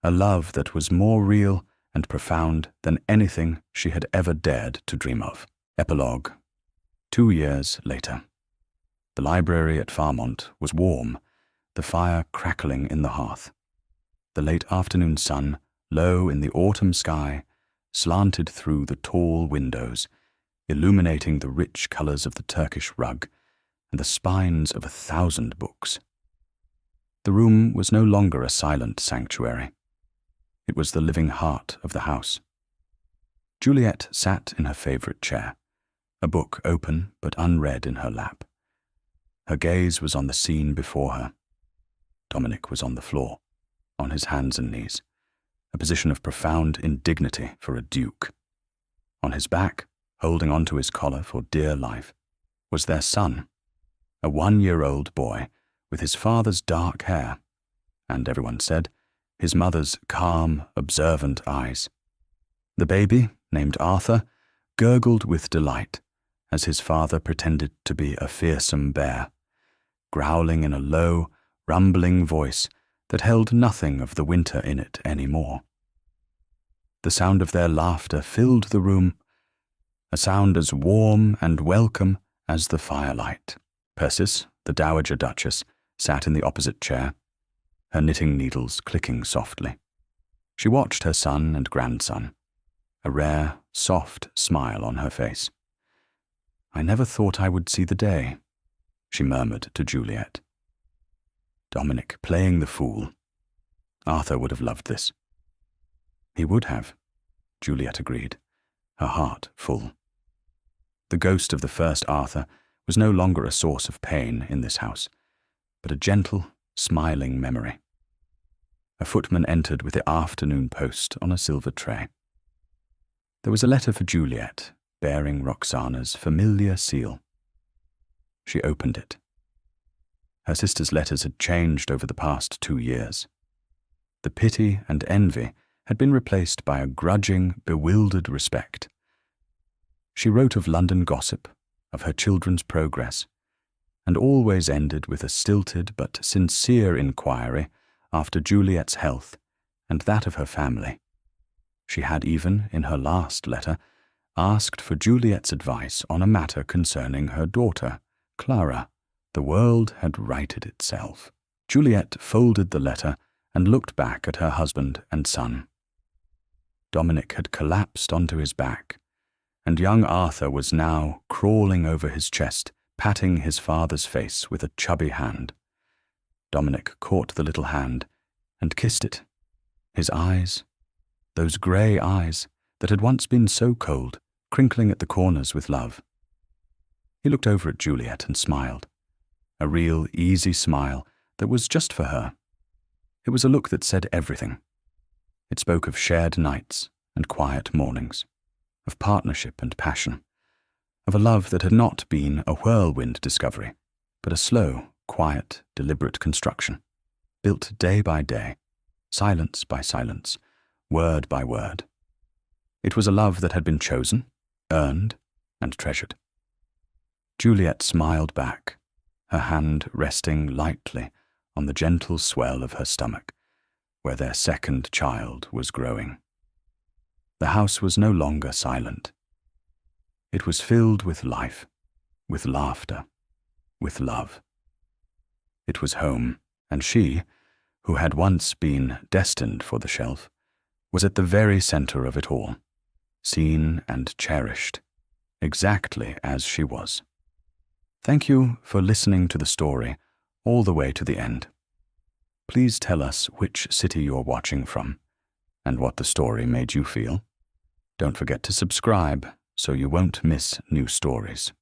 a love that was more real and profound than anything she had ever dared to dream of. Epilogue. 2 years later. The library at Farmont was warm, the fire crackling in the hearth. The late afternoon sun, low in the autumn sky, slanted through the tall windows, illuminating the rich colors of the Turkish rug and the spines of 1,000 books. The room was no longer a silent sanctuary. It was the living heart of the house. Juliet sat in her favorite chair, a book open but unread in her lap. Her gaze was on the scene before her. Dominic was on the floor, on his hands and knees, a position of profound indignity for a duke. On his back, holding onto his collar for dear life, was their son, a 1-year-old boy with his father's dark hair, and everyone said, his mother's calm, observant eyes. The baby, named Arthur, gurgled with delight as his father pretended to be a fearsome bear, growling in a low, rumbling voice that held nothing of the winter in it any more. The sound of their laughter filled the room, a sound as warm and welcome as the firelight. Persis, the Dowager Duchess, sat in the opposite chair, her knitting needles clicking softly. She watched her son and grandson, a rare, soft smile on her face. "I never thought I would see the day," she murmured to Juliet. Dominic playing the fool. Arthur would have loved this. He would have, Juliet agreed, her heart full. The ghost of the first Arthur was no longer a source of pain in this house, but a gentle, smiling memory. A footman entered with the afternoon post on a silver tray. There was a letter for Juliet, bearing Roxana's familiar seal. She opened it. Her sister's letters had changed over the past 2 years. The pity and envy had been replaced by a grudging, bewildered respect. She wrote of London gossip, of her children's progress, and always ended with a stilted but sincere inquiry after Juliet's health and that of her family. She had even, in her last letter, asked for Juliet's advice on a matter concerning her daughter, Clara. The world had righted itself. Juliet folded the letter and looked back at her husband and son. Dominic had collapsed onto his back, and young Arthur was now crawling over his chest, patting his father's face with a chubby hand. Dominic caught the little hand and kissed it. His eyes, those grey eyes that had once been so cold, crinkling at the corners with love. He looked over at Juliet and smiled, a real, easy smile that was just for her. It was a look that said everything. It spoke of shared nights and quiet mornings, of partnership and passion, of a love that had not been a whirlwind discovery, but a slow, quiet, deliberate construction, built day by day, silence by silence, word by word. It was a love that had been chosen, earned, and treasured. Juliet smiled back, her hand resting lightly on the gentle swell of her stomach, where their second child was growing. The house was no longer silent. It was filled with life, with laughter, with love. It was home, and she, who had once been destined for the shelf, was at the very center of it all, seen and cherished, exactly as she was. Thank you for listening to the story all the way to the end. Please tell us which city you're watching from and what the story made you feel. Don't forget to subscribe so you won't miss new stories.